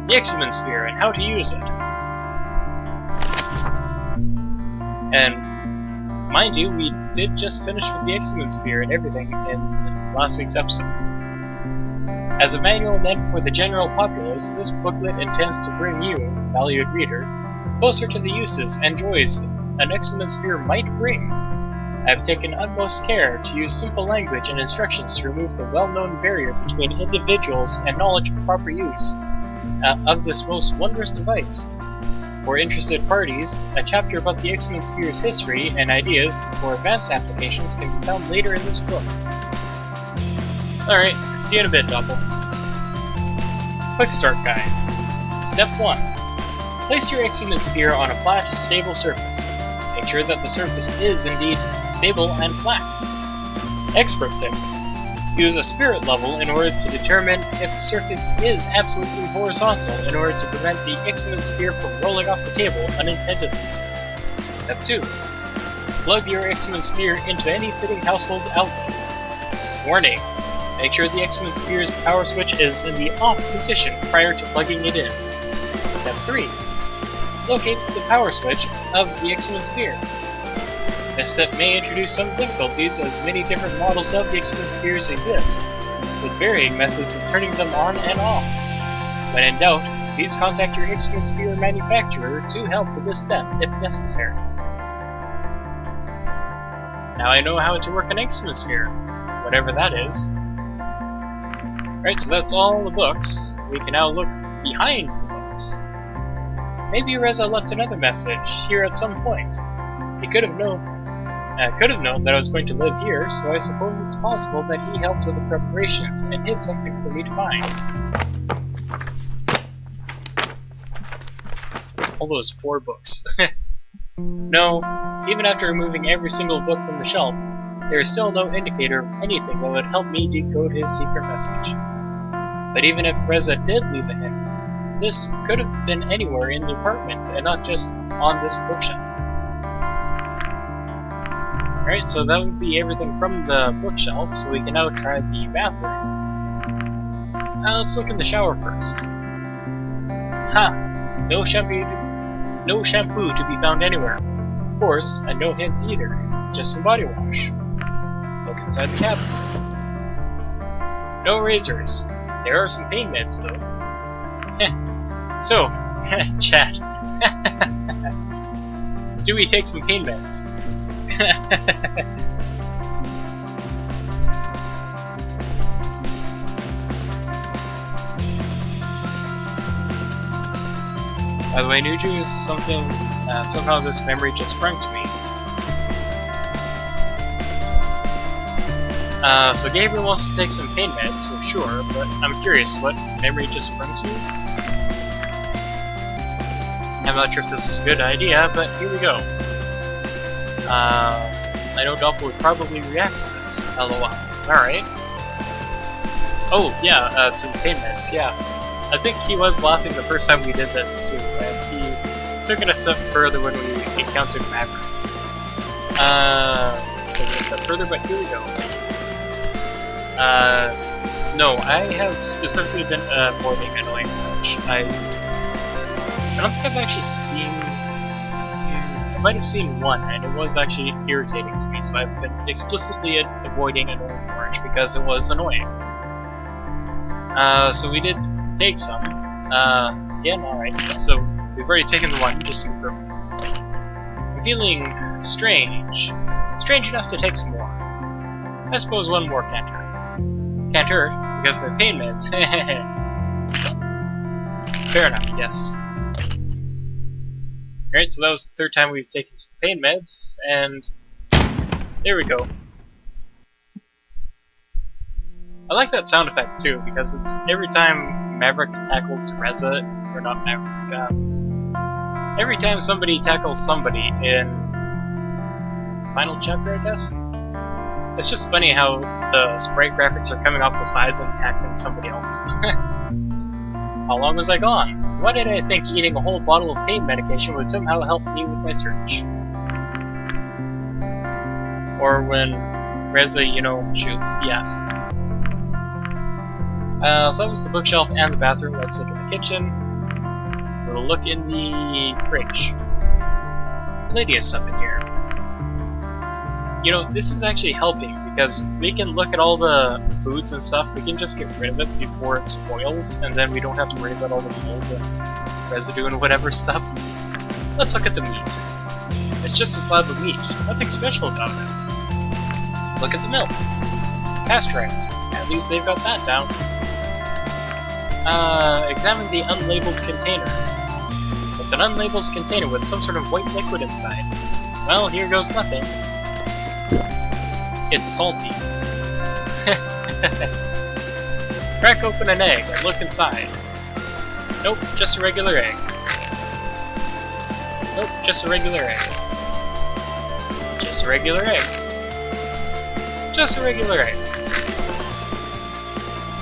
The X-Men Sphere and how to use it. And mind you, we did just finish with the X-Men Sphere and everything in last week's episode. As a manual meant for the general populace, this booklet intends to bring you, valued reader, closer to the uses and joys an X-Men Sphere might bring. I have taken utmost care to use simple language and instructions to remove the well-known barrier between individuals and knowledge of proper use of this most wondrous device. For interested parties, a chapter about the X-Men Sphere's history and ideas for advanced applications can be found later in this book. Alright, see you in a bit, Doppel. Quick Start Guide. Step 1. Place your X-Men Sphere on a flat, stable surface. Make sure that the surface is indeed stable and flat. Expert tip. Use a spirit level in order to determine if the surface is absolutely horizontal in order to prevent the X-Men Sphere from rolling off the table unintendedly. Step 2. Plug your X-Men Sphere into any fitting household outlet. Warning. Make sure the X-Men Sphere's power switch is in the off position prior to plugging it in. Step 3. Locate the power switch of the X-Men Sphere. This step may introduce some difficulties as many different models of the X-Men Spheres exist, with varying methods of turning them on and off. When in doubt, please contact your X-Men Sphere manufacturer to help with this step if necessary. Now I know how to work an X-Men Sphere, whatever that is. Right, so that's all the books. We can now look behind the books. Maybe Reza left another message here at some point. He could have known that I was going to live here, so I suppose it's possible that he helped with the preparations and hid something for me to find. All those poor books. No, even after removing every single book from the shelf, there is still no indicator of anything that would help me decode his secret message. But even if Reza did leave a hint, this could have been anywhere in the apartment and not just on this bookshelf. Alright, so that would be everything from the bookshelf, so we can now try the bathroom. Let's look in the shower first. Ha! No shampoo to be found anywhere. Of course, and no hints either, just some body wash. Look inside the cabinet. No razors. There are some pain meds, though. So, chat. Do we take some pain meds? By the way, Nuju is something. Somehow this memory just sprung to me. So Gabriel wants to take some pain meds, so sure, but I'm curious, what memory just sprung to you? I'm not sure if this is a good idea, but here we go. I know Doppel would probably react to this, lol. Alright. Oh, yeah, to the pain meds, yeah. I think he was laughing the first time we did this, too, and he took it a step further when we encountered Maverick. Took it a step further, but here we go. No, I have specifically been avoiding annoying French. I don't think I've actually seen... I might have seen one, and it was actually irritating to me, so I've been explicitly avoiding annoying orange because it was annoying. So we did take some. Again, alright, so we've already taken the one, just to confirm. I'm feeling strange. Strange enough to take some more. I suppose one more can't hurt. Can't hurt, because they're pain meds. Fair enough, yes. Alright, so that was the third time we've taken some pain meds, and there we go. I like that sound effect too, because it's every time Maverick tackles Reza, or not Maverick, every time somebody tackles somebody in the final chapter, I guess? It's just funny how the sprite graphics are coming off the sides and tackling somebody else. How long was I gone? Why did I think eating a whole bottle of pain medication would somehow help me with my search? Or when Reza, you know, shoots, yes. So that was the bookshelf and the bathroom. Let's look in the kitchen. We'll look in the fridge. Plenty of stuff in here. You know, this is actually helping because we can look at all the foods and stuff. We can just get rid of it before it spoils, and then we don't have to worry about all the mold and residue and whatever stuff. Let's look at the meat. It's just a slab of meat. Nothing special about it. Look at the milk. Pasteurized. At least they've got that down. Examine the unlabeled container. It's an unlabeled container with some sort of white liquid inside. Well, here goes nothing. It's salty. Crack open an egg and look inside. Nope, just a regular egg. Nope, just a regular egg. Just a regular egg. Just a regular egg.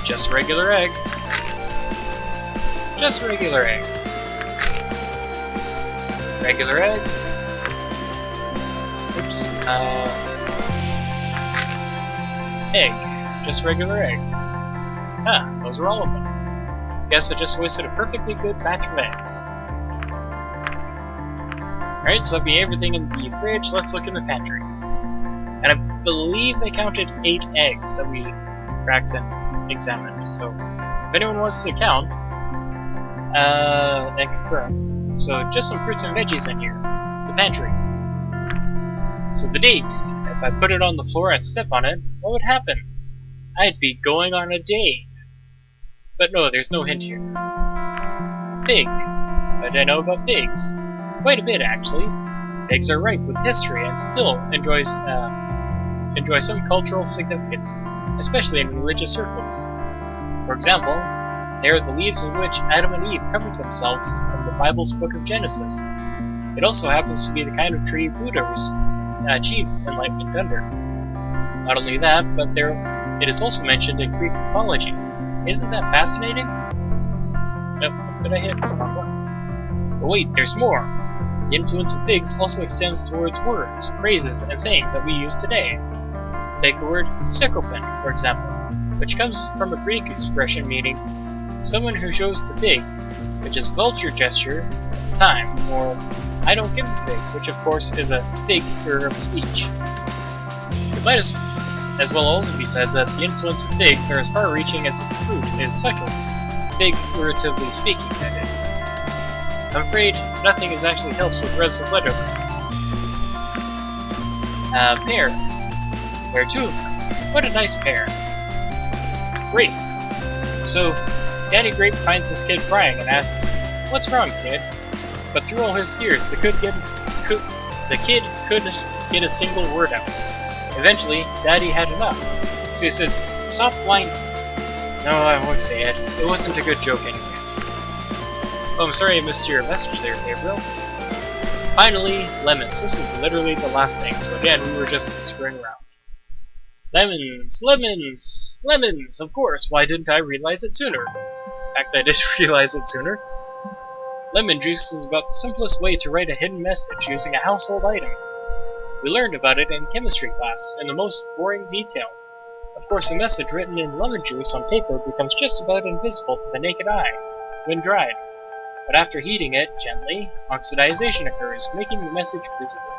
Just a regular egg. Just a regular egg. Regular egg. Oops. Egg. Just regular egg. Huh, those are all of them. Guess I just wasted a perfectly good batch of eggs. Alright, so that'll be everything in the fridge. Let's look in the pantry. And I believe I counted 8 eggs that we cracked and examined. So, if anyone wants to count, and confirm. So, just some fruits and veggies in here. The pantry. So the date. If I put it on the floor and step on it, what would happen? I'd be going on a date. But no, there's no hint here. Pig. What do I know about pigs? Quite a bit, actually. Pigs are ripe with history and still enjoy some cultural significance, especially in religious circles. For example, they are the leaves in which Adam and Eve covered themselves from the Bible's book of Genesis. It also happens to be the kind of tree Buddha achieved enlightenment under. Not only that, but it is also mentioned in Greek mythology. Isn't that fascinating? Nope, what did I hit? Wrong one. But wait, there's more! The influence of pigs also extends towards words, phrases, and sayings that we use today. Take the word sycophant, for example, which comes from a Greek expression meaning someone who shows the fig, which is a vulture gesture at the time, or I don't give a fig, which of course is a figure of speech. It might as well also be said that the influence of figs are as far-reaching as its fruit is succulent, figuratively speaking, that is. I'm afraid nothing has actually helped with Rez's letter. Pear. There are 2 of them. What a nice pair. Grape. So, Daddy Grape finds his kid crying and asks, "What's wrong, kid?" But through all his tears, the kid couldn't get a single word out. Eventually, Daddy had enough, so he said, "Stop whining." No, I won't say it. It wasn't a good joke anyways. Oh, I'm sorry I missed your message there, Gabriel. Finally, lemons. This is literally the last thing, so again, we were just screwing around. Lemons! Lemons! Lemons! Of course, why didn't I realize it sooner? In fact, I did realize it sooner. Lemon juice is about the simplest way to write a hidden message using a household item. We learned about it in chemistry class in the most boring detail. Of course, a message written in lemon juice on paper becomes just about invisible to the naked eye when dried. But after heating it gently, oxidization occurs, making the message visible.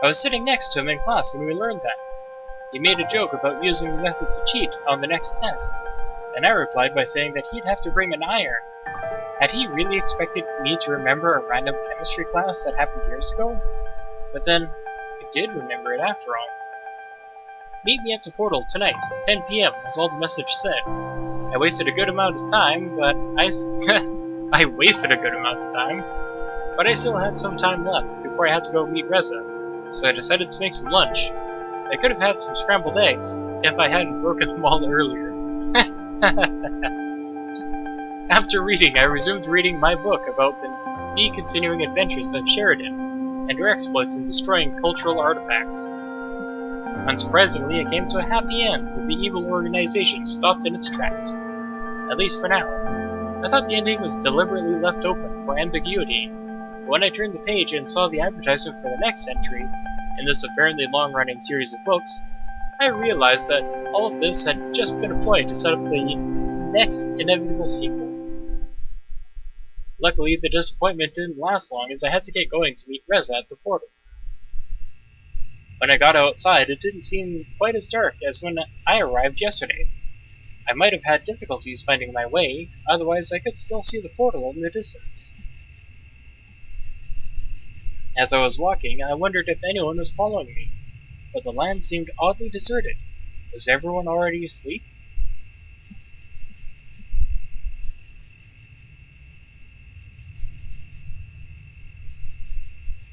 I was sitting next to him in class when we learned that. He made a joke about using the method to cheat on the next test, and I replied by saying that he'd have to bring an iron. Had he really expected me to remember a random chemistry class that happened years ago? But then, I did remember it after all. Meet me at the portal tonight, 10 p.m. was all the message said. I wasted a good amount of time, but I wasted a good amount of time, but I still had some time left before I had to go meet Reza, so I decided to make some lunch. I could have had some scrambled eggs if I hadn't broken them all earlier. After reading, I resumed reading my book about the continuing adventures of Sheridan and her exploits in destroying cultural artifacts. Unsurprisingly, I came to a happy end with the evil organization stopped in its tracks. At least for now. I thought the ending was deliberately left open for ambiguity, but when I turned the page and saw the advertisement for the next entry in this apparently long-running series of books, I realized that all of this had just been a ploy to set up the next inevitable sequel. Luckily, the disappointment didn't last long as I had to get going to meet Reza at the portal. When I got outside, it didn't seem quite as dark as when I arrived yesterday. I might have had difficulties finding my way, otherwise I could still see the portal in the distance. As I was walking, I wondered if anyone was following me, but the land seemed oddly deserted. Was everyone already asleep?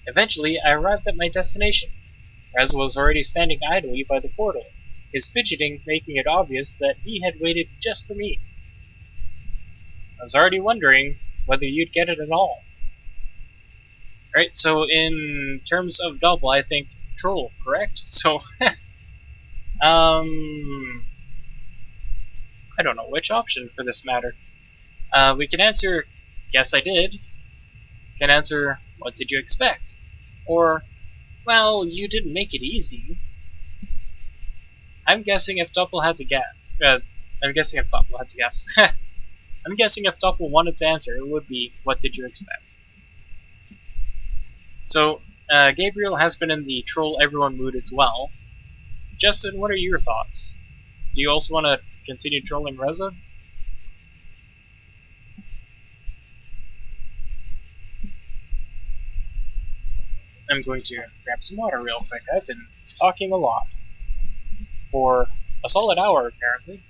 Eventually, I arrived at my destination. Reza was already standing idly by the portal, his fidgeting making it obvious that he had waited just for me. I was already wondering whether you'd get it at all. Right, so in terms of double, I think troll, correct? So, I don't know which option for this matter. We can answer, yes I did. Can answer, what did you expect? Or, well, you didn't make it easy. I'm guessing if Doppel had to guess. I'm guessing if Doppel had to guess. I'm guessing if Doppel wanted to answer, it would be, what did you expect? So, Gabriel has been in the troll everyone mood as well. Justin, what are your thoughts? Do you also want to continue trolling Reza? I'm going to grab some water real quick. I've been talking a lot. For a solid hour, apparently.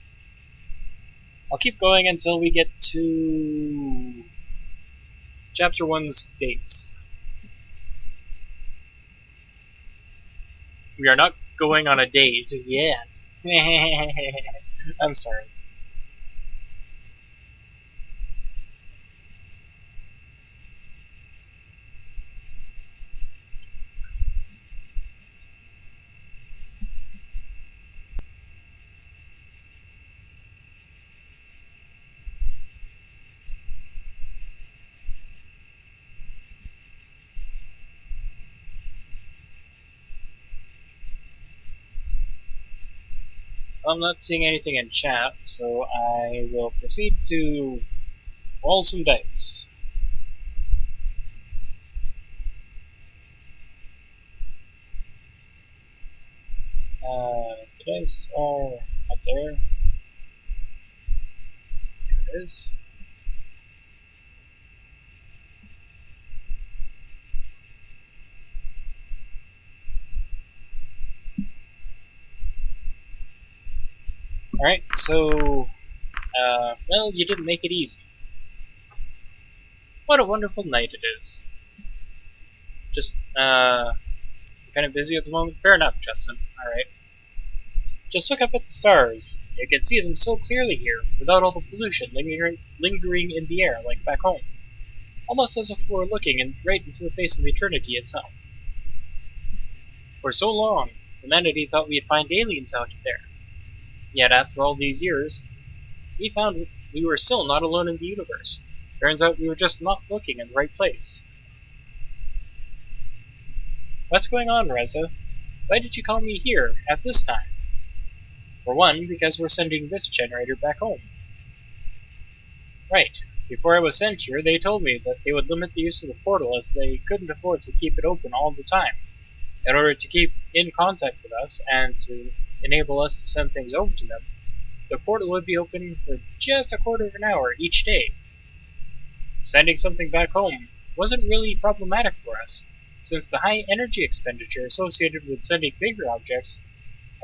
I'll keep going until we get to Chapter 1's dates. We are not going on a date yet. I'm sorry. I'm not seeing anything in chat, so I will proceed to roll some dice. The dice are up there. There it is. Alright, so, well, you didn't make it easy. What a wonderful night it is. Just, kind of busy at the moment? Fair enough, Justin. Alright. Just look up at the stars. You can see them so clearly here, without all the pollution lingering in the air like back home. Almost as if we were looking right into the face of eternity itself. For so long, humanity thought we'd find aliens out there. Yet after all these years, we found we were still not alone in the universe. Turns out we were just not looking in the right place. What's going on, Reza? Why did you call me here, at this time? For one, because we're sending this generator back home. Right. Before I was sent here, they told me that they would limit the use of the portal as they couldn't afford to keep it open all the time. In order to keep in contact with us and to enable us to send things over to them, the portal would be open for just a quarter of an hour each day. Sending something back home wasn't really problematic for us, since the high energy expenditure associated with sending bigger objects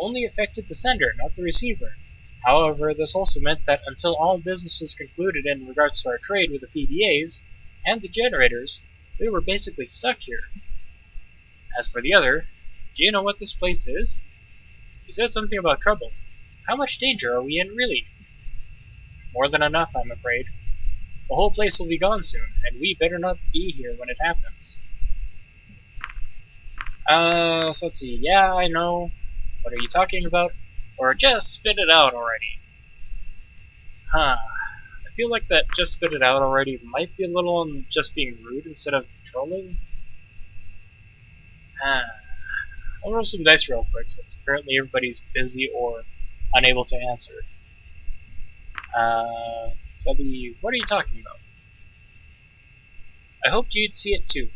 only affected the sender, not the receiver. However, this also meant that until all business was concluded in regards to our trade with the PDAs and the generators, we were basically stuck here. As for the other, do you know what this place is? You said something about trouble. How much danger are we in, really? More than enough, I'm afraid. The whole place will be gone soon, and we better not be here when it happens. So let's see. Yeah, I know. What are you talking about? Or just spit it out already. Huh. I feel like that just spit it out already might be a little on just being rude instead of trolling. I'll roll some dice real quick since apparently everybody's busy or unable to answer. Subby, what are you talking about? I hoped you'd see it too,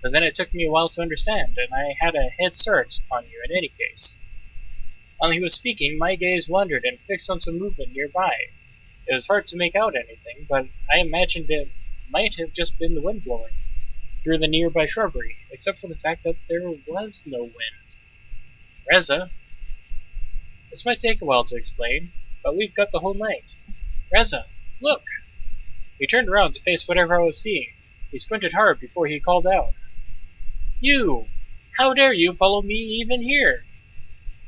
but then it took me a while to understand, and I had a head start on you in any case. While he was speaking, my gaze wandered and fixed on some movement nearby. It was hard to make out anything, but I imagined it might have just been the wind blowing through the nearby shrubbery, except for the fact that there was no wind. Reza? This might take a while to explain, but we've got the whole night. Reza, look! He turned around to face whatever I was seeing. He squinted hard before he called out. You! How dare you follow me even here?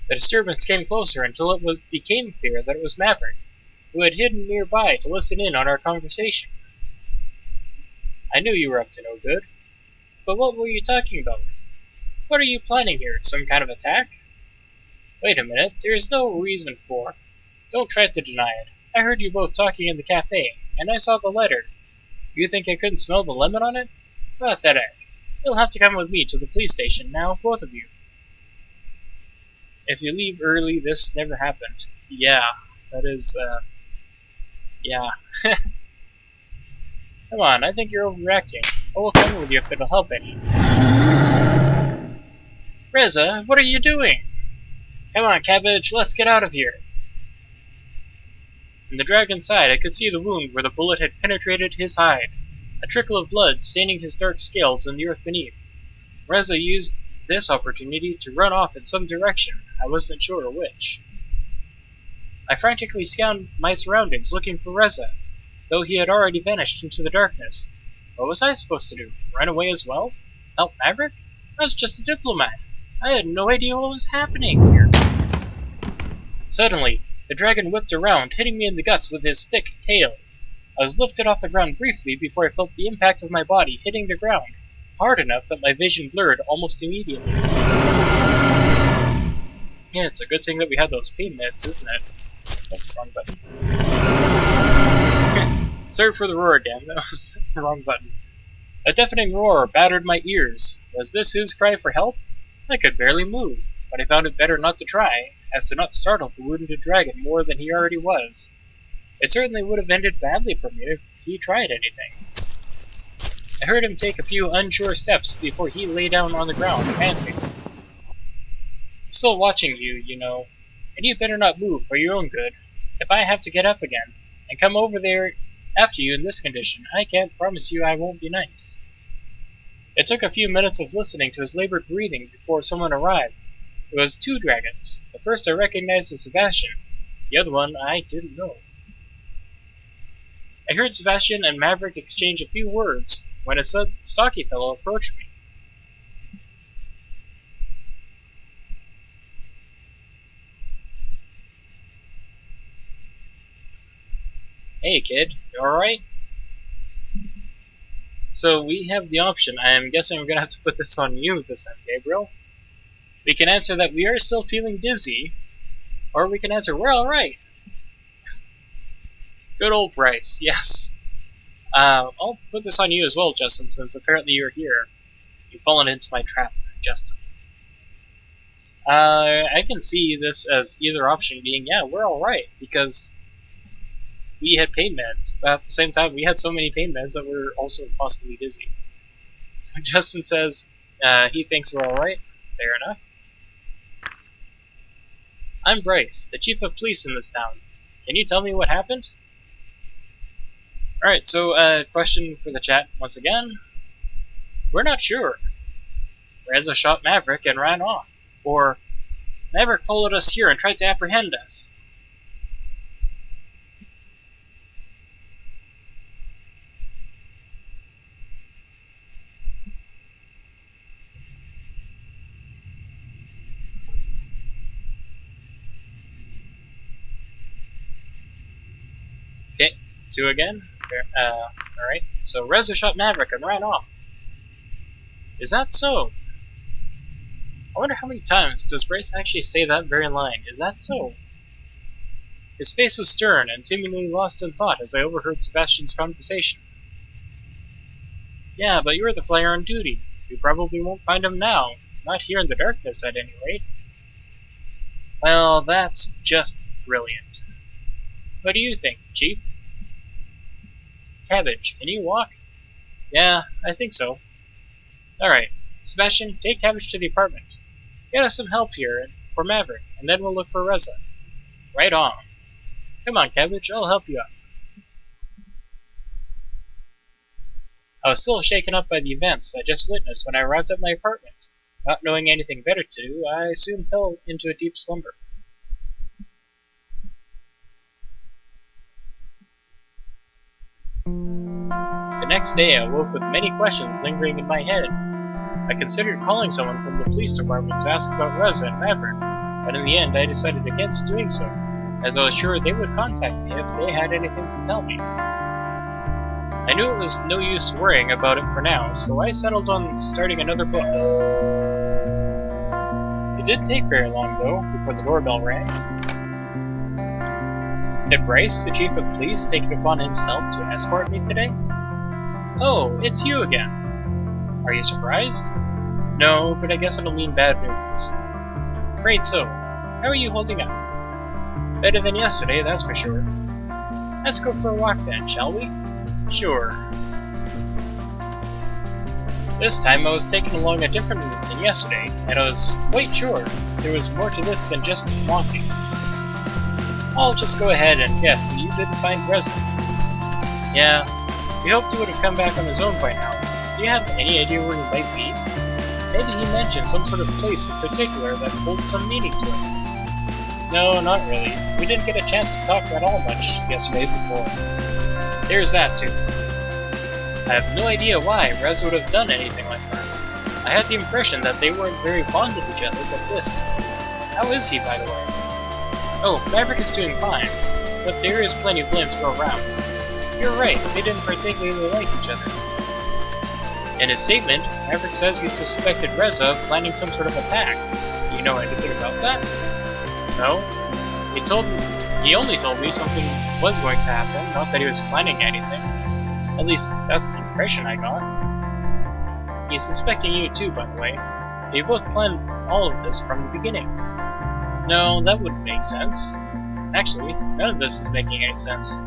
The disturbance came closer until it became clear that it was Maverick, who had hidden nearby to listen in on our conversation. I knew you were up to no good. But what were you talking about? What are you planning here? Some kind of attack? Wait a minute, there is no reason for... Don't try to deny it. I heard you both talking in the cafe, and I saw the letter. You think I couldn't smell the lemon on it? Pathetic. You'll have to come with me to the police station now, both of you. If you leave early, this never happened. Yeah, that is, yeah. Come on, I think you're overreacting. I will come with you if it'll help any. Reza, what are you doing? Come on, Cabbage, let's get out of here. In the dragon's side, I could see the wound where the bullet had penetrated his hide, a trickle of blood staining his dark scales in the earth beneath. Reza used this opportunity to run off in some direction, I wasn't sure which. I frantically scanned my surroundings looking for Reza, though he had already vanished into the darkness. What was I supposed to do? Run away as well? Help Maverick? I was just a diplomat. I had no idea what was happening here. Suddenly, the dragon whipped around, hitting me in the guts with his thick tail. I was lifted off the ground briefly before I felt the impact of my body hitting the ground, hard enough that my vision blurred almost immediately. Yeah, it's a good thing that we had those pain meds, isn't it? Oh, wrong button. Sorry for the roar again, that was the wrong button. A deafening roar battered my ears. Was this his cry for help? I could barely move, but I found it better not to try, as to not startle the wounded dragon more than he already was. It certainly would have ended badly for me if he tried anything. I heard him take a few unsure steps before he lay down on the ground, panting. I'm still watching you, you know, and you better not move for your own good. If I have to get up again and come over there after you in this condition, I can't promise you I won't be nice. It took a few minutes of listening to his labored breathing before someone arrived. It was two dragons. The first I recognized as Sebastian, the other one I didn't know. I heard Sebastian and Maverick exchange a few words when a stocky fellow approached me. Hey kid, you alright? So we have the option. I'm guessing we're going to have to put this on you this time, Gabriel. We can answer that we are still feeling dizzy, or we can answer we're alright. Good old Bryce, yes. I'll put this on you as well, Justin, since apparently you're here. You've fallen into my trap, Justin. I can see this as either option being, yeah, we're alright, because we had pain meds, but at the same time, we had so many pain meds that we're also possibly dizzy. So Justin says he thinks we're alright. Fair enough. I'm Bryce, the chief of police in this town. Can you tell me what happened? Alright, so question for the chat once again. We're not sure. Reza shot Maverick and ran off. Or Maverick followed us here and tried to apprehend us. Okay, 2 again. Alright. So Reza shot Maverick and ran off. Is that so? I wonder how many times does Bryce actually say that very line. Is that so? His face was stern and seemingly lost in thought as I overheard Sebastian's conversation. Yeah, but you're the flyer on duty. You probably won't find him now. Not here in the darkness, at any rate. Well, that's just brilliant. What do you think, Chief? Cabbage, can you walk? Yeah, I think so. Alright, Sebastian, take Cabbage to the apartment. Get us some help here for Maverick, and then we'll look for Reza. Right on. Come on, Cabbage, I'll help you out. I was still shaken up by the events I just witnessed when I arrived at my apartment. Not knowing anything better to do, I soon fell into a deep slumber. The next day I woke with many questions lingering in my head. I considered calling someone from the police department to ask about Reza and Maverick, but in the end I decided against doing so, as I was sure they would contact me if they had anything to tell me. I knew it was no use worrying about it for now, so I settled on starting another book. It didn't take very long, though, before the doorbell rang. Did Bryce, the chief of police, take it upon himself to escort me today? Oh, it's you again. Are you surprised? No, but I guess it'll mean bad news. Great so. How are you holding up? Better than yesterday, that's for sure. Let's go for a walk then, shall we? Sure. This time I was taken along a different route than yesterday, and I was quite sure there was more to this than just walking. I'll just go ahead and guess that you didn't find Reza. Yeah, we hoped he would have come back on his own by now. Do you have any idea where he might be? Maybe he mentioned some sort of place in particular that holds some meaning to him. No, not really. We didn't get a chance to talk at all much yesterday before. There's that too. I have no idea why Reza would have done anything like that. I had the impression that they weren't very fond of each other, but this... How is he, by the way? Oh, Maverick is doing fine, but there is plenty of blame to go around. You're right, they didn't particularly like each other. In his statement, Maverick says he suspected Reza of planning some sort of attack. Do you know anything about that? No. He only told me something was going to happen, not that he was planning anything. At least, that's the impression I got. He's suspecting you too, by the way. They both planned all of this from the beginning. No, that wouldn't make sense. Actually, none of this is making any sense.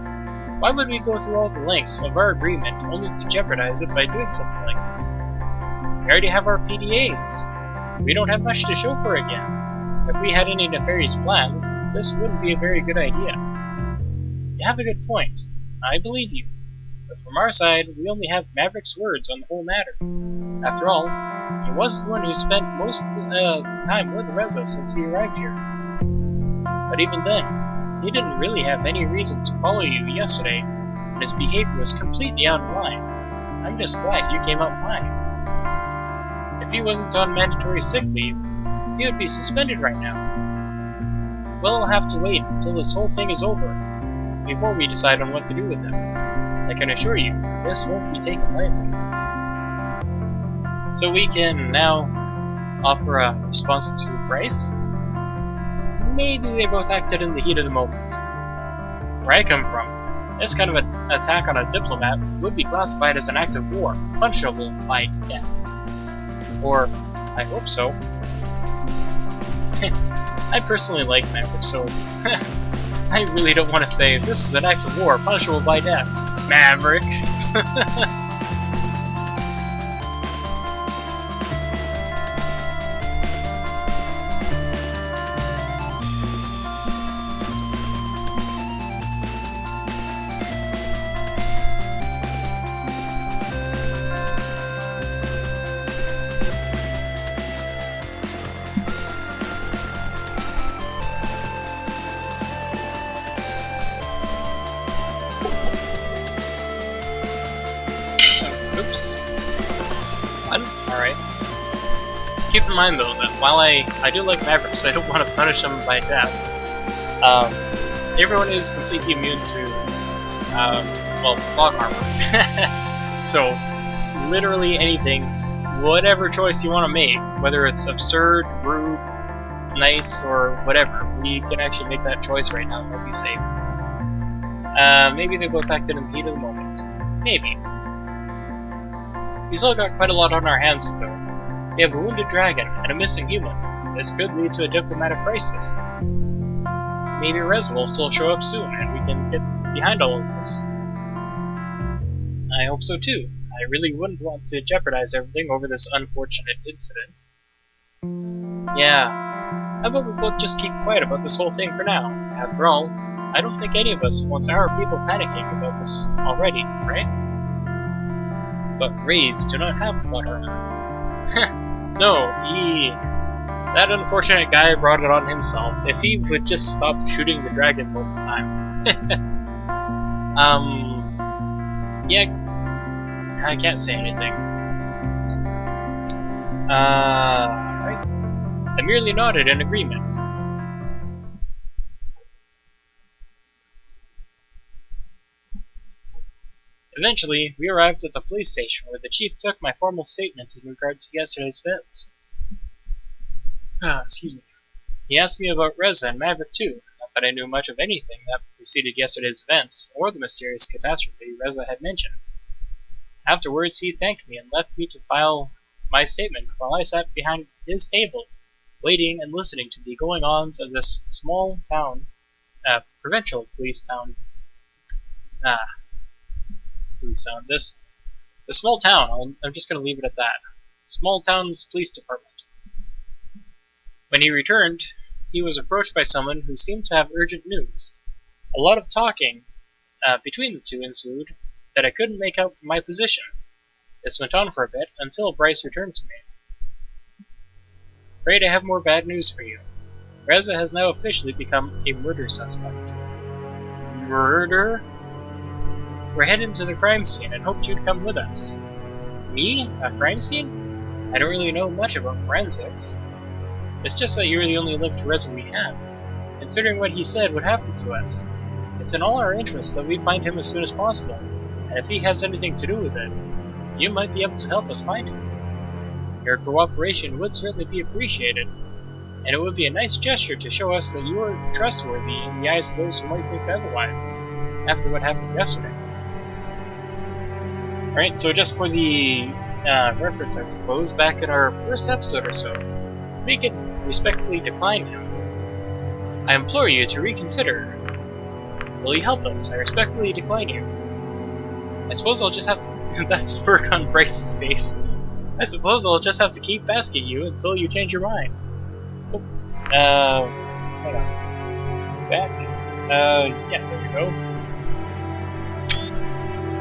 Why would we go through all the lengths of our agreement only to jeopardize it by doing something like this? We already have our PDAs. We don't have much to show for it yet. If we had any nefarious plans, this wouldn't be a very good idea. You have a good point. I believe you. But from our side, we only have Maverick's words on the whole matter. After all, he was the one who spent most of the time with Reza since he arrived here. But even then, he didn't really have any reason to follow you yesterday, and his behavior was completely out of line. I'm just glad you came out fine. If he wasn't on mandatory sick leave, he would be suspended right now. We'll have to wait until this whole thing is over, before we decide on what to do with him. I can assure you, this won't be taken lightly. So we can now offer a response to Bryce? Maybe they both acted in the heat of the moment. Where I come from, this kind of attack on a diplomat would be classified as an act of war, punishable by death. Or, I hope so. I personally like Maverick, so I really don't want to say this is an act of war, punishable by death. Maverick! Keep in mind though that while I do like Mavericks, I don't want to punish them by death. Everyone is completely immune to, well, fog armor. So, literally anything, whatever choice you want to make, whether it's absurd, rude, nice, or whatever, we can actually make that choice right now. We'll be safe. Maybe they both acted in the heat of the moment. Maybe. We still got quite a lot on our hands, though. We have a wounded dragon and a missing human. This could lead to a diplomatic crisis. Maybe Rez will still show up soon, and we can get behind all of this. I hope so too. I really wouldn't want to jeopardize everything over this unfortunate incident. Yeah. How about we both just keep quiet about this whole thing for now? After all, I don't think any of us wants our people panicking about this already, right? But Rays do not have blood armor. No, that unfortunate guy brought it on himself. If he would just stop shooting the dragons all the time. Yeah, I can't say anything. Right. I merely nodded in agreement. Eventually, we arrived at the police station where the chief took my formal statement in regard to yesterday's events. Excuse me. He asked me about Reza and Maverick too, not that I knew much of anything that preceded yesterday's events, or the mysterious catastrophe Reza had mentioned. Afterwards, he thanked me and left me to file my statement while I sat behind his table, waiting and listening to the going-ons of this small town, provincial police town, the small town, I'm just going to leave it at that. Small town's police department. When he returned, he was approached by someone who seemed to have urgent news. A lot of talking between the two ensued that I couldn't make out from my position. This went on for a bit until Bryce returned to me. Afraid I have more bad news for you. Reza has now officially become a murder suspect. Murder? We're headed to the crime scene and hoped you'd come with us. Me? A crime scene? I don't really know much about forensics. It's just that you're the only lived Reza we have. Considering what he said would happen to us, it's in all our interests that we find him as soon as possible, and if he has anything to do with it, you might be able to help us find him. Your cooperation would certainly be appreciated, and it would be a nice gesture to show us that you are trustworthy in the eyes of those who might think otherwise, after what happened yesterday. Alright, so just for the reference, I suppose, back in our first episode or so, we could respectfully decline him. I implore you to reconsider. Will you help us? I respectfully decline you. I suppose I'll just have to... That smirk on Bryce's face. I suppose I'll just have to keep asking you until you change your mind. Oh, hold on. Back. Yeah, there we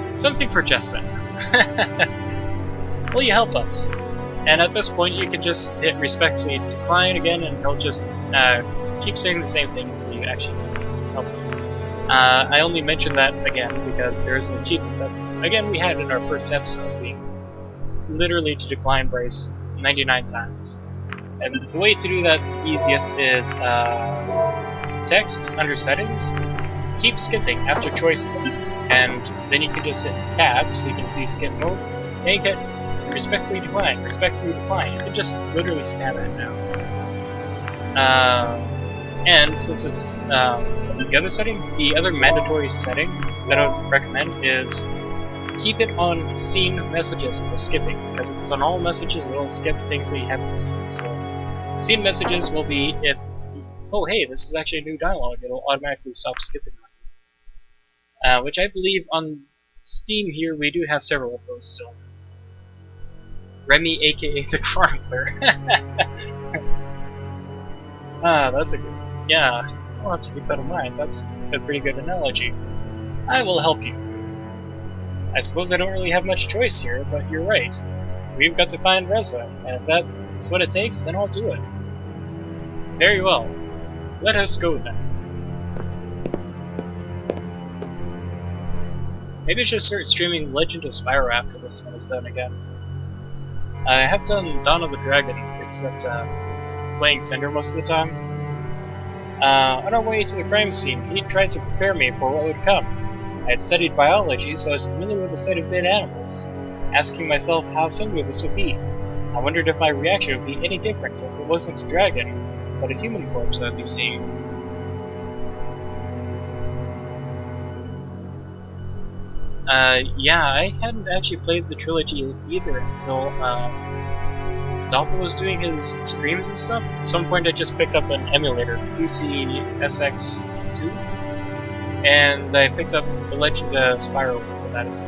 go. Something for Justin. Will you help us? And at this point you can just hit respectfully decline again and he'll just keep saying the same thing until you actually help him. I only mention that again because there is an achievement that, again, we had in our first episode, being literally to decline Bryce 99 times. And the way to do that easiest is text under settings, keep skipping after choices, and then you can just hit tab so you can see skip mode, and you get respectfully decline, respectfully decline. You can just literally spam it now. And since it's the other setting, the other mandatory setting that I would recommend is keep it on seen messages for skipping, because if it's on all messages, it'll skip things that you haven't seen. So seen messages will be if, oh hey, this is actually a new dialogue, it'll automatically stop skipping. Which I believe on Steam here we do have several of those still. Remy, aka the Chronicler. That's a good... Yeah, I'll have to keep that in mind. That's a pretty good analogy. I will help you. I suppose I don't really have much choice here, but you're right. We've got to find Reza, and if that's what it takes, then I'll do it. Very well. Let us go then. Maybe I should start streaming Legend of Spyro after this one is done again. I have done Dawn of the Dragons, except playing Cinder most of the time. On our way to the crime scene, he tried to prepare me for what would come. I had studied biology, so I was familiar with the sight of dead animals, asking myself how similar this would be. I wondered if my reaction would be any different if it wasn't a dragon, but a human corpse I would be seeing. Yeah, I hadn't actually played the trilogy either until Doppel was doing his streams and stuff. At some point I just picked up an emulator, PCSX2, and I picked up the Legend of Spyro for that as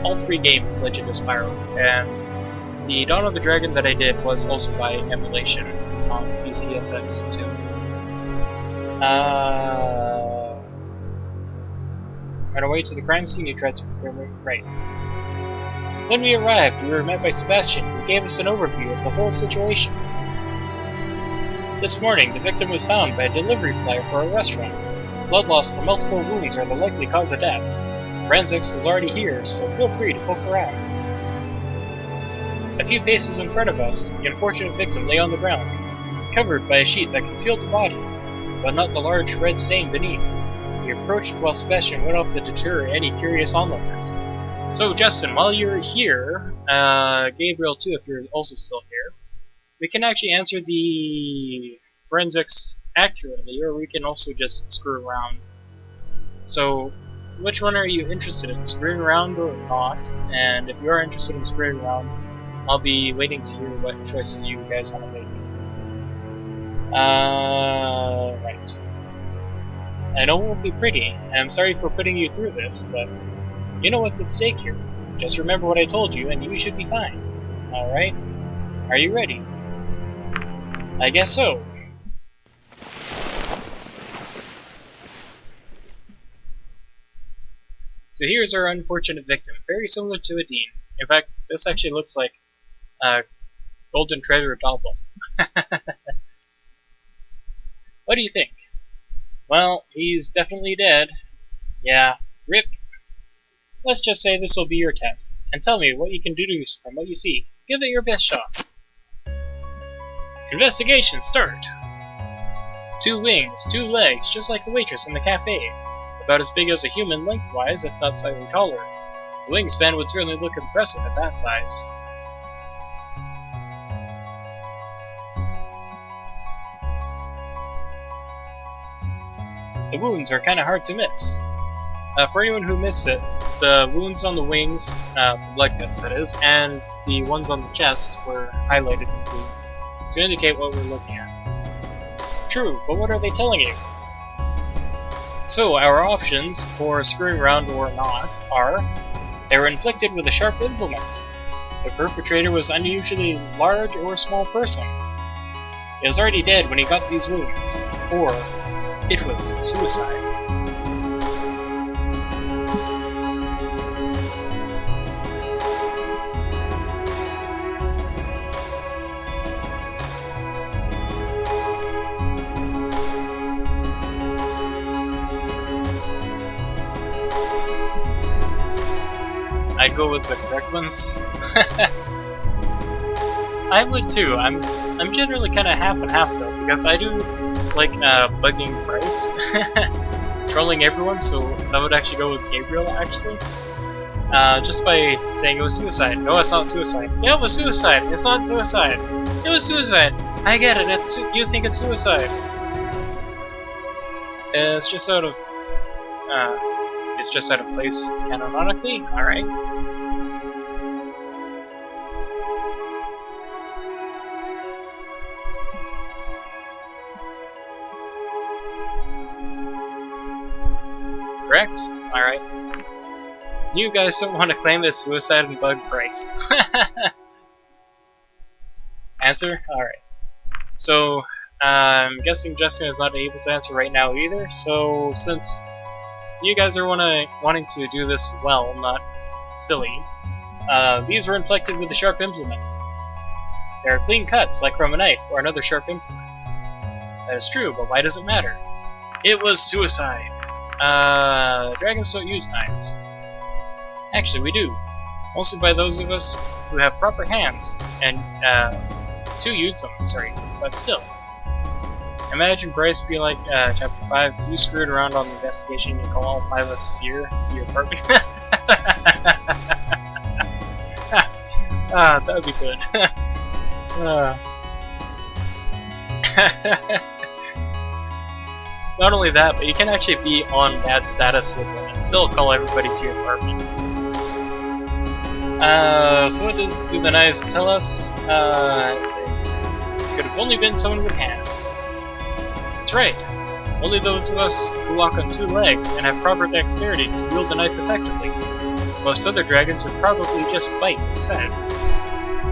all 3 games, Legend of Spyro, and the Dawn of the Dragon that I did was also by emulation on PCSX2. On our way to the crime scene, he tried to prepare me right. When we arrived, we were met by Sebastian, who gave us an overview of the whole situation. This morning, the victim was found by a delivery flyer for a restaurant. Blood loss from multiple wounds are the likely cause of death. Forensics is already here, so feel free to poke around. A few paces in front of us, the unfortunate victim lay on the ground, covered by a sheet that concealed the body, but not the large red stain beneath. We approached while Sebastian went off to deter any curious onlookers. So, Justin, while you're here, Gabriel too, if you're also still here, we can actually answer the forensics accurately, or we can also just screw around. So, which one are you interested in, screwing around or not? And if you are interested in screwing around, I'll be waiting to hear what choices you guys want to make. Right. I know it won't be pretty, and I'm sorry for putting you through this, but you know what's at stake here. Just remember what I told you, and you should be fine. Alright? Are you ready? I guess so. So here's our unfortunate victim, very similar to a Dean. In fact, this actually looks like Golden Treasure Doppel. What do you think? Well, he's definitely dead. Yeah, rip. Let's just say this will be your test, and tell me what you can deduce from what you see. Give it your best shot. Investigation start! 2 wings, 2 legs, just like a waitress in the cafe. About as big as a human lengthwise, if not slightly taller. The wingspan would certainly look impressive at that size. The wounds are kinda hard to miss. For anyone who missed it, the wounds on the wings, blood guts that is, and the ones on the chest were highlighted in blue to indicate what we're looking at. True, but what are they telling you? So, our options for screwing around or not are: they were inflicted with a sharp implement, the perpetrator was unusually large or small person, he was already dead when he got these wounds, or it was suicide. I'd go with the correct ones. I would too. I'm generally kind of half and half though, because I do like bugging Bryce, trolling everyone. So I would actually go with Gabriel actually, just by saying it was suicide. No, it's not suicide. Yeah, it was suicide. It's not suicide. It was suicide. I get it. You think it's suicide? It's just out of place canonically. All right. Correct? Alright. You guys don't want to claim it's suicide and bug Bryce. Answer? Alright. So, I'm guessing Justin is not able to answer right now either, so since you guys are wanting to do this well, not silly, these were inflicted with a sharp implement. They are clean cuts, like from a knife or another sharp implement. That is true, but why does it matter? It was suicide. Dragons don't use knives. Actually, we do. Mostly by those of us who have proper hands and to use them, sorry, but still. Imagine Bryce be like, Chapter 5, you screwed around on the investigation, you call all 5 of us here to your apartment. That would be good. Not only that, but you can actually be on bad status with them and still call everybody to your apartment. So what do the knives tell us? It could have only been someone with hands. That's right. Only those of us who walk on 2 legs and have proper dexterity to wield the knife effectively. Most other dragons would probably just bite instead.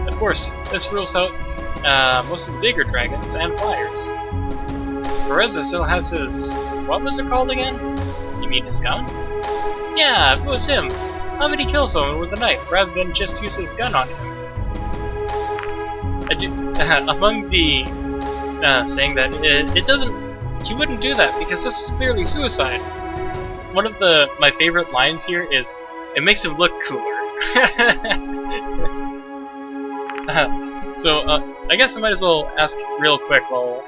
Of course, this rules out most of the bigger dragons and flyers. Pereza still has his... what was it called again? You mean his gun? Yeah, it was him. How would he kill someone with a knife rather than just use his gun on him? Among the saying that it doesn't... he wouldn't do that because this is clearly suicide. One of my favorite lines here is, it makes him look cooler. So, I guess I might as well ask real quick, well,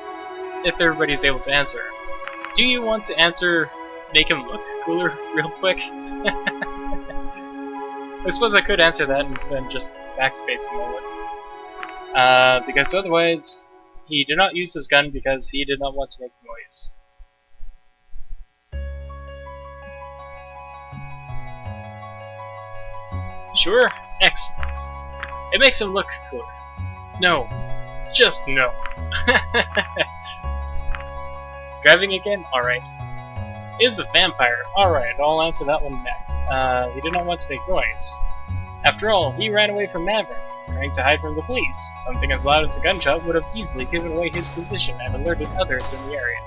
if everybody's able to answer. Do you want to answer, make him look cooler real quick? I suppose I could answer that and then just backspace a moment. Because otherwise, he did not use his gun because he did not want to make noise. Sure? Excellent. It makes him look cooler. No. Just no. Driving again? Alright. Is a vampire. Alright, I'll answer that one next. He did not want to make noise. After all, he ran away from Maverick, trying to hide from the police. Something as loud as a gunshot would have easily given away his position and alerted others in the area.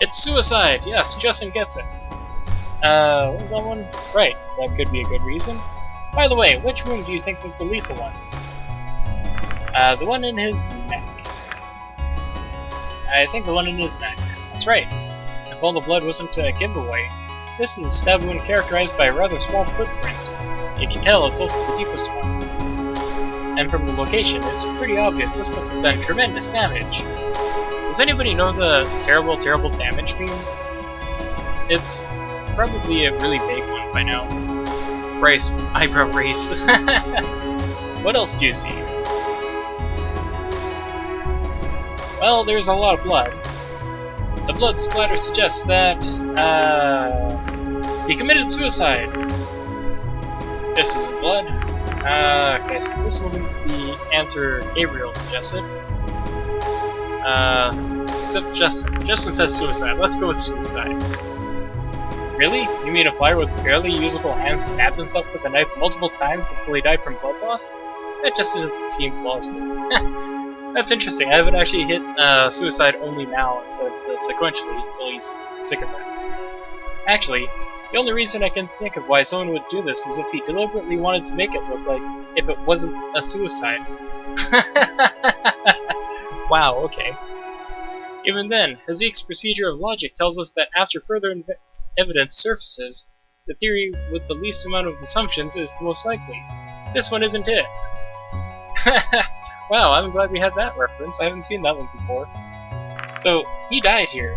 It's suicide! Yes, Justin gets it. What was that one? Right, that could be a good reason. By the way, which wound do you think was the lethal one? The one in his neck. I think the one in his neck. That's right. If all the blood wasn't a giveaway, this is a stab wound characterized by rather small footprints. You can tell it's also the deepest one. And from the location, it's pretty obvious this must have done tremendous damage. Does anybody know the terrible, terrible damage meme? It's probably a really big one by now. Bryce, eyebrow raise. What else do you see? Well, there's a lot of blood. The blood splatter suggests that, he committed suicide. This isn't blood. Okay, so this wasn't the answer Gabriel suggested. Except Justin. Justin says suicide. Let's go with suicide. Really? You mean a flyer with barely usable hands stabbed himself with a knife multiple times until he died from blood loss? That just doesn't seem plausible. That's interesting. I haven't actually hit suicide only now instead of sequentially until he's sick of it. Actually, the only reason I can think of why someone would do this is if he deliberately wanted to make it look like if it wasn't a suicide. Wow, okay. Even then, Haziq's procedure of logic tells us that after further evidence surfaces, the theory with the least amount of assumptions is the most likely. This one isn't it. Wow, I'm glad we had that reference. I haven't seen that one before. So, he died here.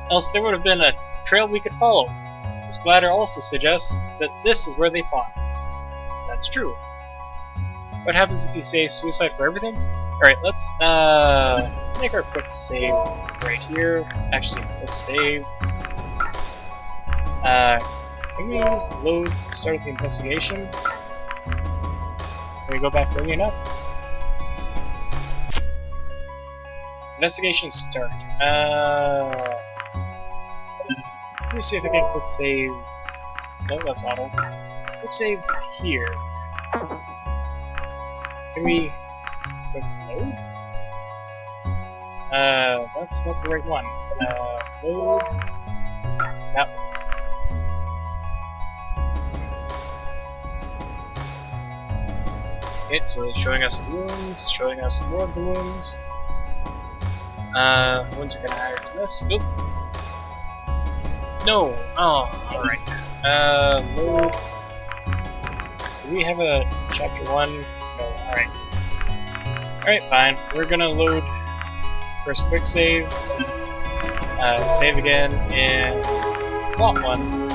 Else there would have been a trail we could follow. The splatter also suggests that this is where they fought. That's true. What happens if you say suicide for everything? Alright, let's make our quick save right here. Actually, quick save. Can we load the start of the investigation? Can we go back early enough? Investigation start. Let me see if I can quick save. No, that's auto. Quick save here. Can we quick load? That's not the right one. Load that one. Okay, so it's showing us the wounds, showing us more of the wounds. Wounds are gonna add to this. Oop. No! Oh, alright. Load. Do we have a chapter 1? No, alright. Alright, fine. We're gonna load first quick save. Save again in slot 1.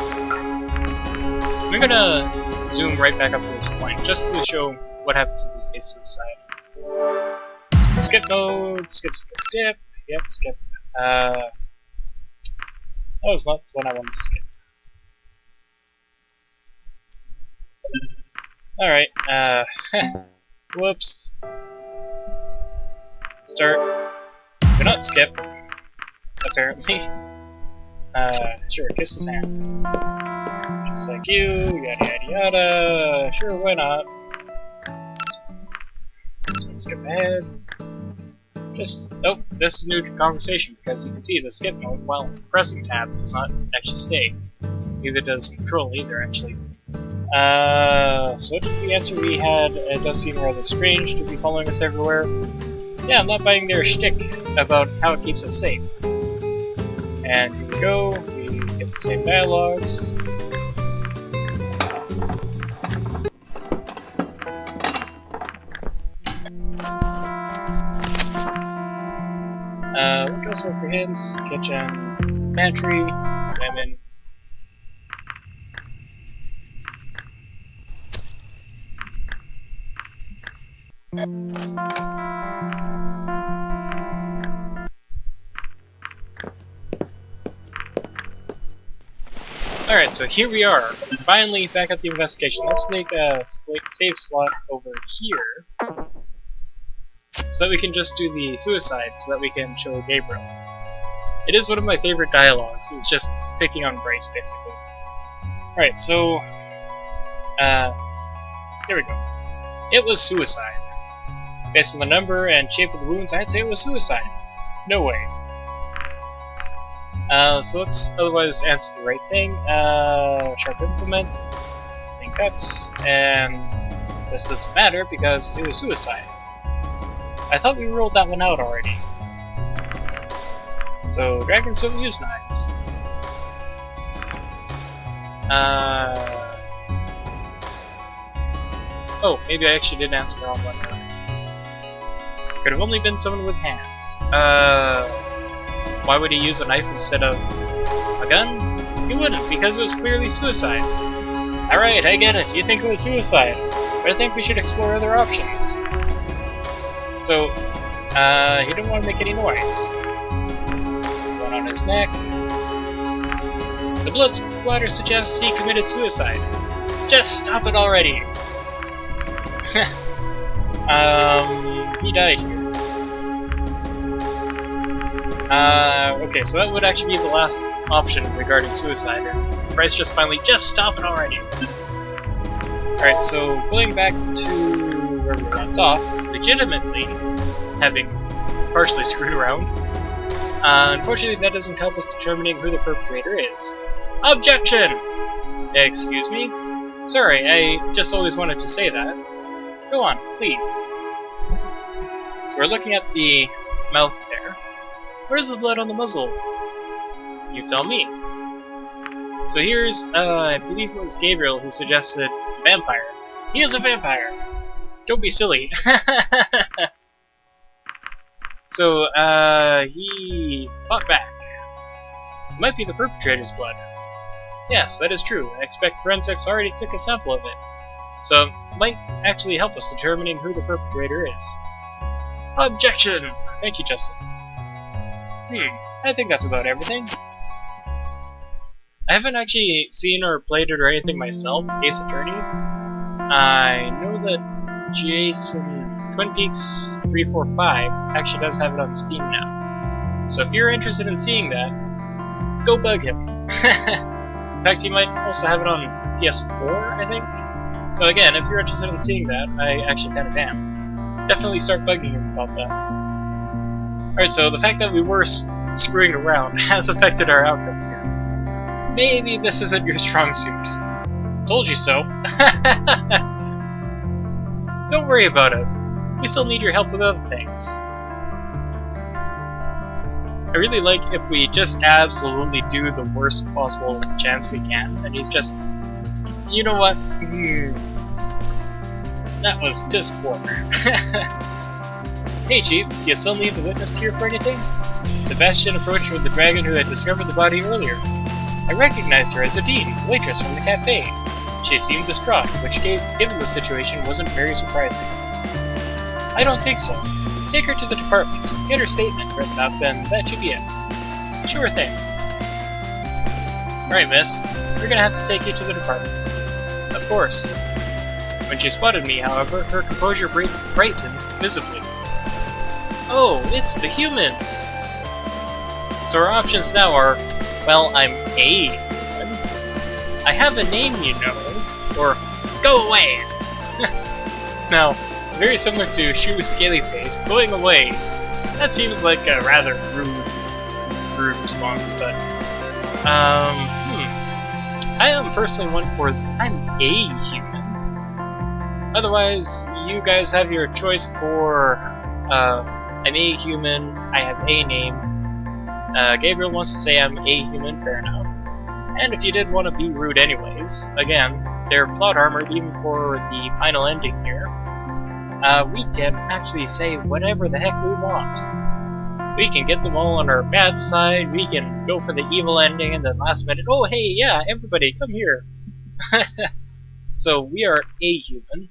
We're gonna zoom right back up to this point, just to show what happens if you stay suicide. So skip mode, skip. Yep, skip. That was not the one I wanted to skip. Alright, whoops. Start. Do not skip, apparently. Sure, kiss his hand. Just like you, yada yada yada. Sure, why not? Skip ahead. Just, oh, this is new conversation because you can see the skip mode while pressing tab does not actually stay. Neither does control either, actually. So what did the answer we had? It does seem rather strange to be following us everywhere. Yeah, I'm not buying their shtick about how it keeps us safe. And here we go, we get the same dialogues. What goes for hints? Kitchen, pantry, women. Alright, so here we are, finally back at the investigation. Let's make a save slot over here, so that we can just do the suicide, so that we can show Gabriel. It is one of my favorite dialogues, it's just picking on Bryce, basically. Alright, so, here we go. It was suicide. Based on the number and shape of the wounds, I'd say it was suicide. No way. So let's otherwise answer the right thing. Sharp implement, thing cuts, and this doesn't matter because it was suicide. I thought we ruled that one out already. So dragons don't use knives. Oh, maybe I actually did answer the wrong one there. Could have only been someone with hands. Why would he use a knife instead of a gun? He wouldn't, because it was clearly suicide. Alright, I get it. You think it was suicide. But I think we should explore other options. So, he didn't want to make any noise. One on his neck. The blood splatter suggests he committed suicide. Just stop it already! He died here. Okay, so that would actually be the last option regarding suicide, is Bryce just finally, just stop it already! Alright, so going back to where we left off, legitimately having partially screwed around, unfortunately that doesn't help us determining who the perpetrator is. Objection! Excuse me? Sorry, I just always wanted to say that. Go on, please. So we're looking at the mouth there. Where's the blood on the muzzle? You tell me. So here's, I believe it was Gabriel who suggested vampire. He is a vampire! Don't be silly. So, he fought back. It might be the perpetrator's blood. Yes, that is true. I expect forensics already took a sample of it. So, it might actually help us determining who the perpetrator is. Objection! Thank you, Justin. I think that's about everything. I haven't actually seen or played it or anything myself, Ace Attorney. I know that Jason Twin Peaks 345 actually does have it on Steam now. So if you're interested in seeing that, go bug him. In fact, he might also have it on PS4, I think. So again, if you're interested in seeing that, I actually kind of am. Definitely start bugging him about that. Alright, so the fact that we were screwing around has affected our outcome here. Maybe this isn't your strong suit. Told you so. Don't worry about it. We still need your help with other things. I really like if we just absolutely do the worst possible chance we can, and he's just, you know what? That was just poor. Hey Chief, do you still need the witness here for anything? Sebastian approached with the dragon who had discovered the body earlier. I recognized her as Adine, the waitress from the cafe. She seemed distraught, which given the situation wasn't very surprising. I don't think so. Take her to the department, get her statement written up, and that should be it. Sure thing. Alright, miss. We're gonna have to take you to the department. Of course. When she spotted me, however, her composure brightened visibly. Oh, it's the human! So our options now are, well, I'm a human. I have a name, you know. Or, go away! Now, very similar to Shoe Scaly Face, going away. That seems like a rather rude response, but I am personally one for I'm a human. Otherwise, you guys have your choice for I'm a human, I have a name. Gabriel wants to say I'm a human, fair enough. And if you did want to be rude anyways, again, they're plot armored even for the final ending here. We can actually say whatever the heck we want. We can get them all on our bad side, we can go for the evil ending and then last minute, oh hey, yeah, everybody, come here. So we are a human.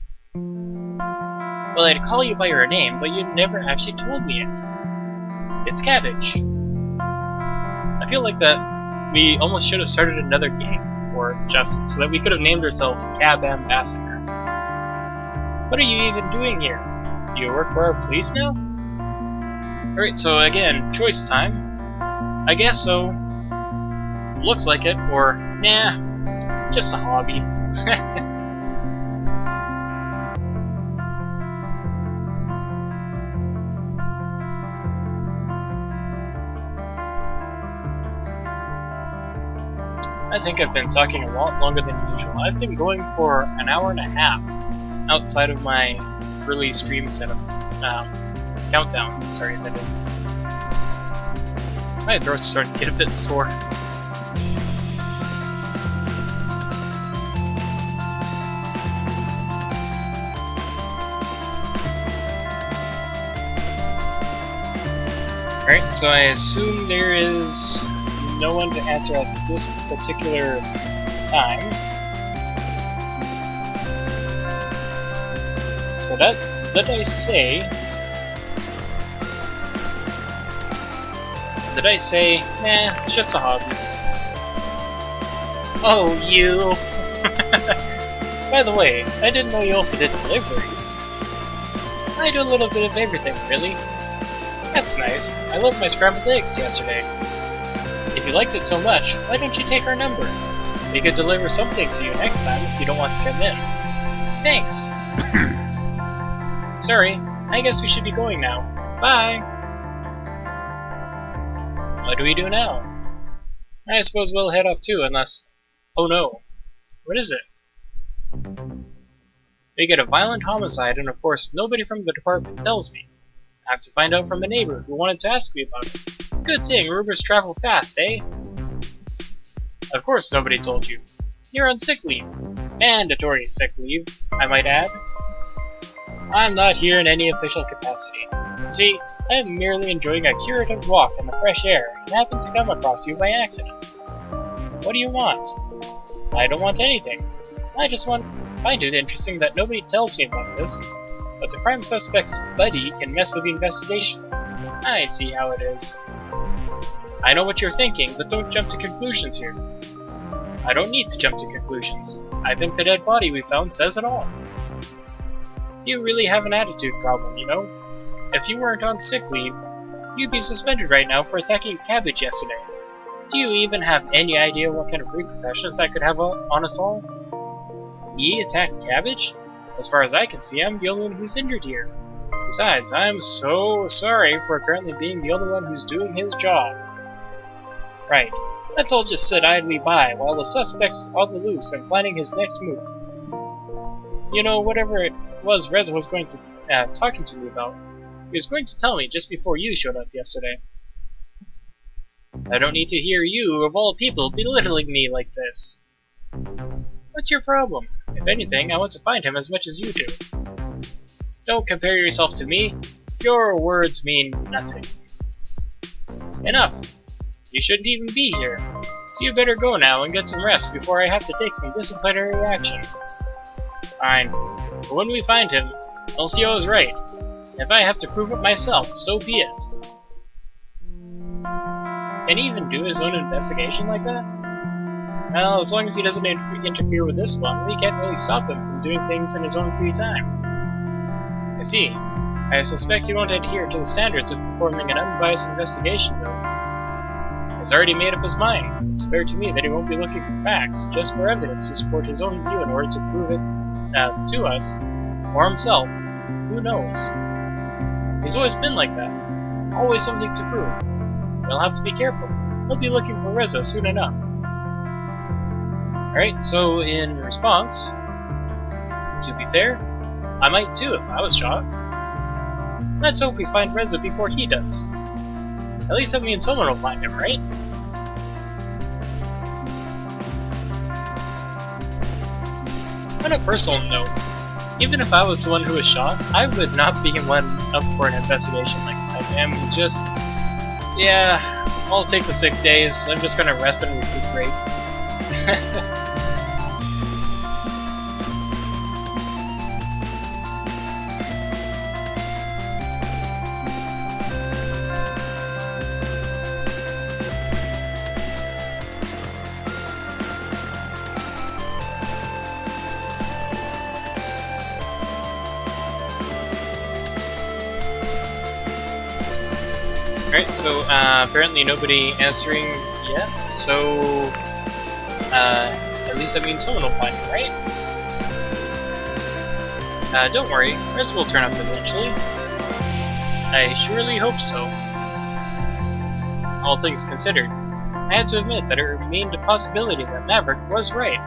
Well, I'd call you by your name, but you never actually told me it. It's Cabbage. I feel like that we almost should have started another game for Justin, so that we could have named ourselves Cab Ambassador. What are you even doing here? Do you work for our police now? Alright, so again, choice time. I guess so. Looks like it, or nah, just a hobby. I think I've been talking a lot longer than usual. I've been going for an hour and a half outside of my early stream setup. Countdown, sorry, that is. My throat's starting to get a bit sore. Alright, so I assume there is no one to answer at this particular time. So did I say, nah, it's just a hobby. Oh, you! By the way, I didn't know you also did deliveries. I do a little bit of everything, really. That's nice. I loved my scrambled eggs yesterday. If you liked it so much, why don't you take our number? We could deliver something to you next time if you don't want to come in. Thanks! Sorry, I guess we should be going now. Bye! What do we do now? I suppose we'll head off too, unless... Oh no. What is it? We get a violent homicide, and of course nobody from the department tells me. I have to find out from a neighbor who wanted to ask me about it. Good thing rumors travel fast, eh? Of course nobody told you. You're on sick leave. Mandatory sick leave, I might add. I'm not here in any official capacity. See, I am merely enjoying a curative walk in the fresh air and happened to come across you by accident. What do you want? I don't want anything. I just find it interesting that nobody tells me about this, but the crime suspect's buddy can mess with the investigation. I see how it is. I know what you're thinking, but don't jump to conclusions here. I don't need to jump to conclusions. I think the dead body we found says it all. You really have an attitude problem, you know? If you weren't on sick leave, you'd be suspended right now for attacking Cabbage yesterday. Do you even have any idea what kind of repercussions that could have on us all? Me attack Cabbage? As far as I can see, I'm the only one who's injured here. Besides, I'm so sorry for apparently being the only one who's doing his job. Right. Let's all just sit idly by while the suspect's on the loose and planning his next move. You know, whatever it was Reza was going to talking to me about, he was going to tell me just before you showed up yesterday. I don't need to hear you, of all people, belittling me like this. What's your problem? If anything, I want to find him as much as you do. Don't compare yourself to me. Your words mean nothing. Enough. You shouldn't even be here. So you better go now and get some rest before I have to take some disciplinary action. Fine. But when we find him, LCO is right. If I have to prove it myself, so be it. Can he even do his own investigation like that? Well, as long as he doesn't interfere with this one, we can't really stop him from doing things in his own free time. I see. I suspect he won't adhere to the standards of performing an unbiased investigation, though. He's already made up his mind. It's fair to me that he won't be looking for facts, just for evidence to support his own view in order to prove it to us, or himself. Who knows? He's always been like that. Always something to prove. We'll have to be careful. He'll be looking for Reza soon enough. Alright, so in response, to be fair, I might too if I was shot. Let's hope we find Reza before he does. At least that means someone will find him, right? On a personal note, even if I was the one who was shot, I would not be one up for an investigation like that. I'm just... yeah, I'll take the sick days. I'm just gonna rest and recuperate. Alright, so apparently nobody answering yet, so at least that means someone will find me, right? Don't worry, Reza will turn up eventually. I surely hope so. All things considered, I had to admit that it remained a possibility that Maverick was right.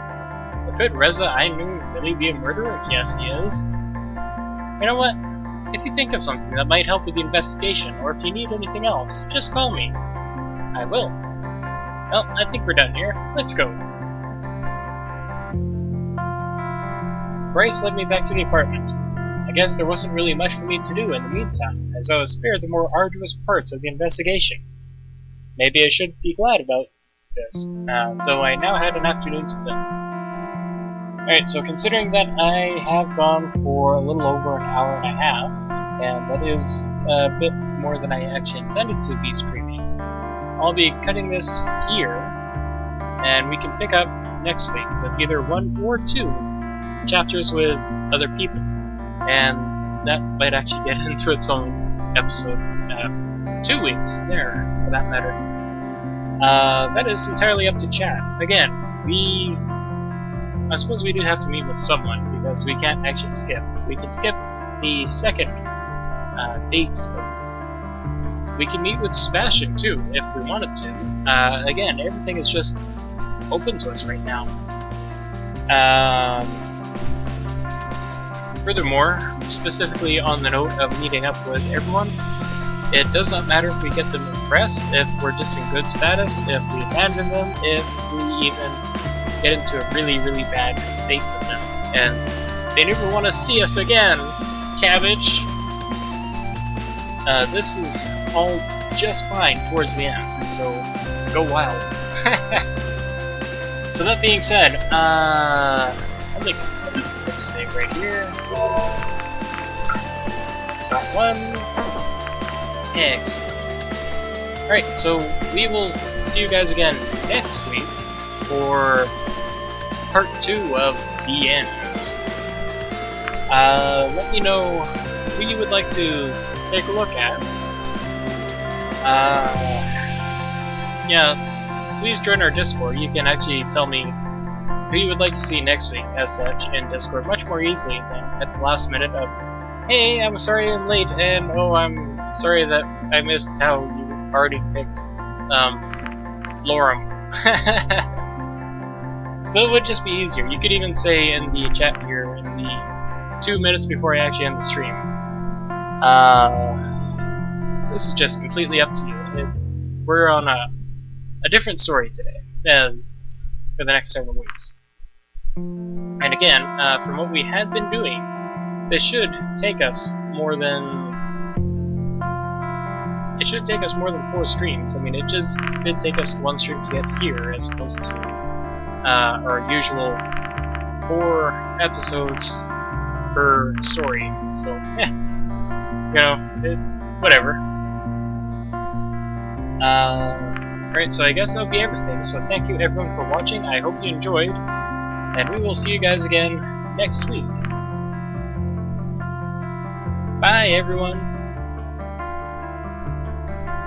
But could Reza I knew really be a murderer? Yes, he is. You know what? If you think of something that might help with the investigation, or if you need anything else, just call me. I will. Well, I think we're done here. Let's go. Bryce led me back to the apartment. I guess there wasn't really much for me to do in the meantime, as I was spared the more arduous parts of the investigation. Maybe I should be glad about this, though I now had an afternoon to film. Alright, so considering that I have gone for a little over an hour and a half, and that is a bit more than I actually intended to be streaming, I'll be cutting this here, and we can pick up next week with either 1 or 2 chapters with other people, and that might actually get into its own episode. 2 weeks there, for that matter. That is entirely up to chat. Again, I suppose we do have to meet with someone, because we can't actually skip. We can skip the second dates, though. We can meet with Sebastian, too, if we wanted to. Again, everything is just open to us right now. Furthermore, specifically on the note of meeting up with everyone, it does not matter if we get them impressed, if we're just in good status, if we abandon them, if we even get into a really, really bad state with them, and they never want to see us again, Cabbage! This is all just fine towards the end, so go wild. So that being said, I think let's stay right here. Stop one. Excellent. Alright, so we will see you guys again next week for part 2 of the end. Let me know who you would like to take a look at. Yeah, please join our Discord. You can actually tell me who you would like to see next week as such in Discord much more easily than at the last minute of, hey, I'm sorry I'm late, and oh, I'm sorry that I missed how you already picked Lorem. So it would just be easier. You could even say in the chat here in the 2 minutes before I actually end the stream. This is just completely up to you. We're on a different story today for the next several weeks. And again, from what we had been doing, this should take us more than... It should take us more than 4 streams. I mean, it just did take us 1 stream to get here, as opposed to our usual 4 episodes per story. So, whatever. Alright, so I guess that'll be everything. So thank you everyone for watching. I hope you enjoyed, and we will see you guys again next week. Bye, everyone.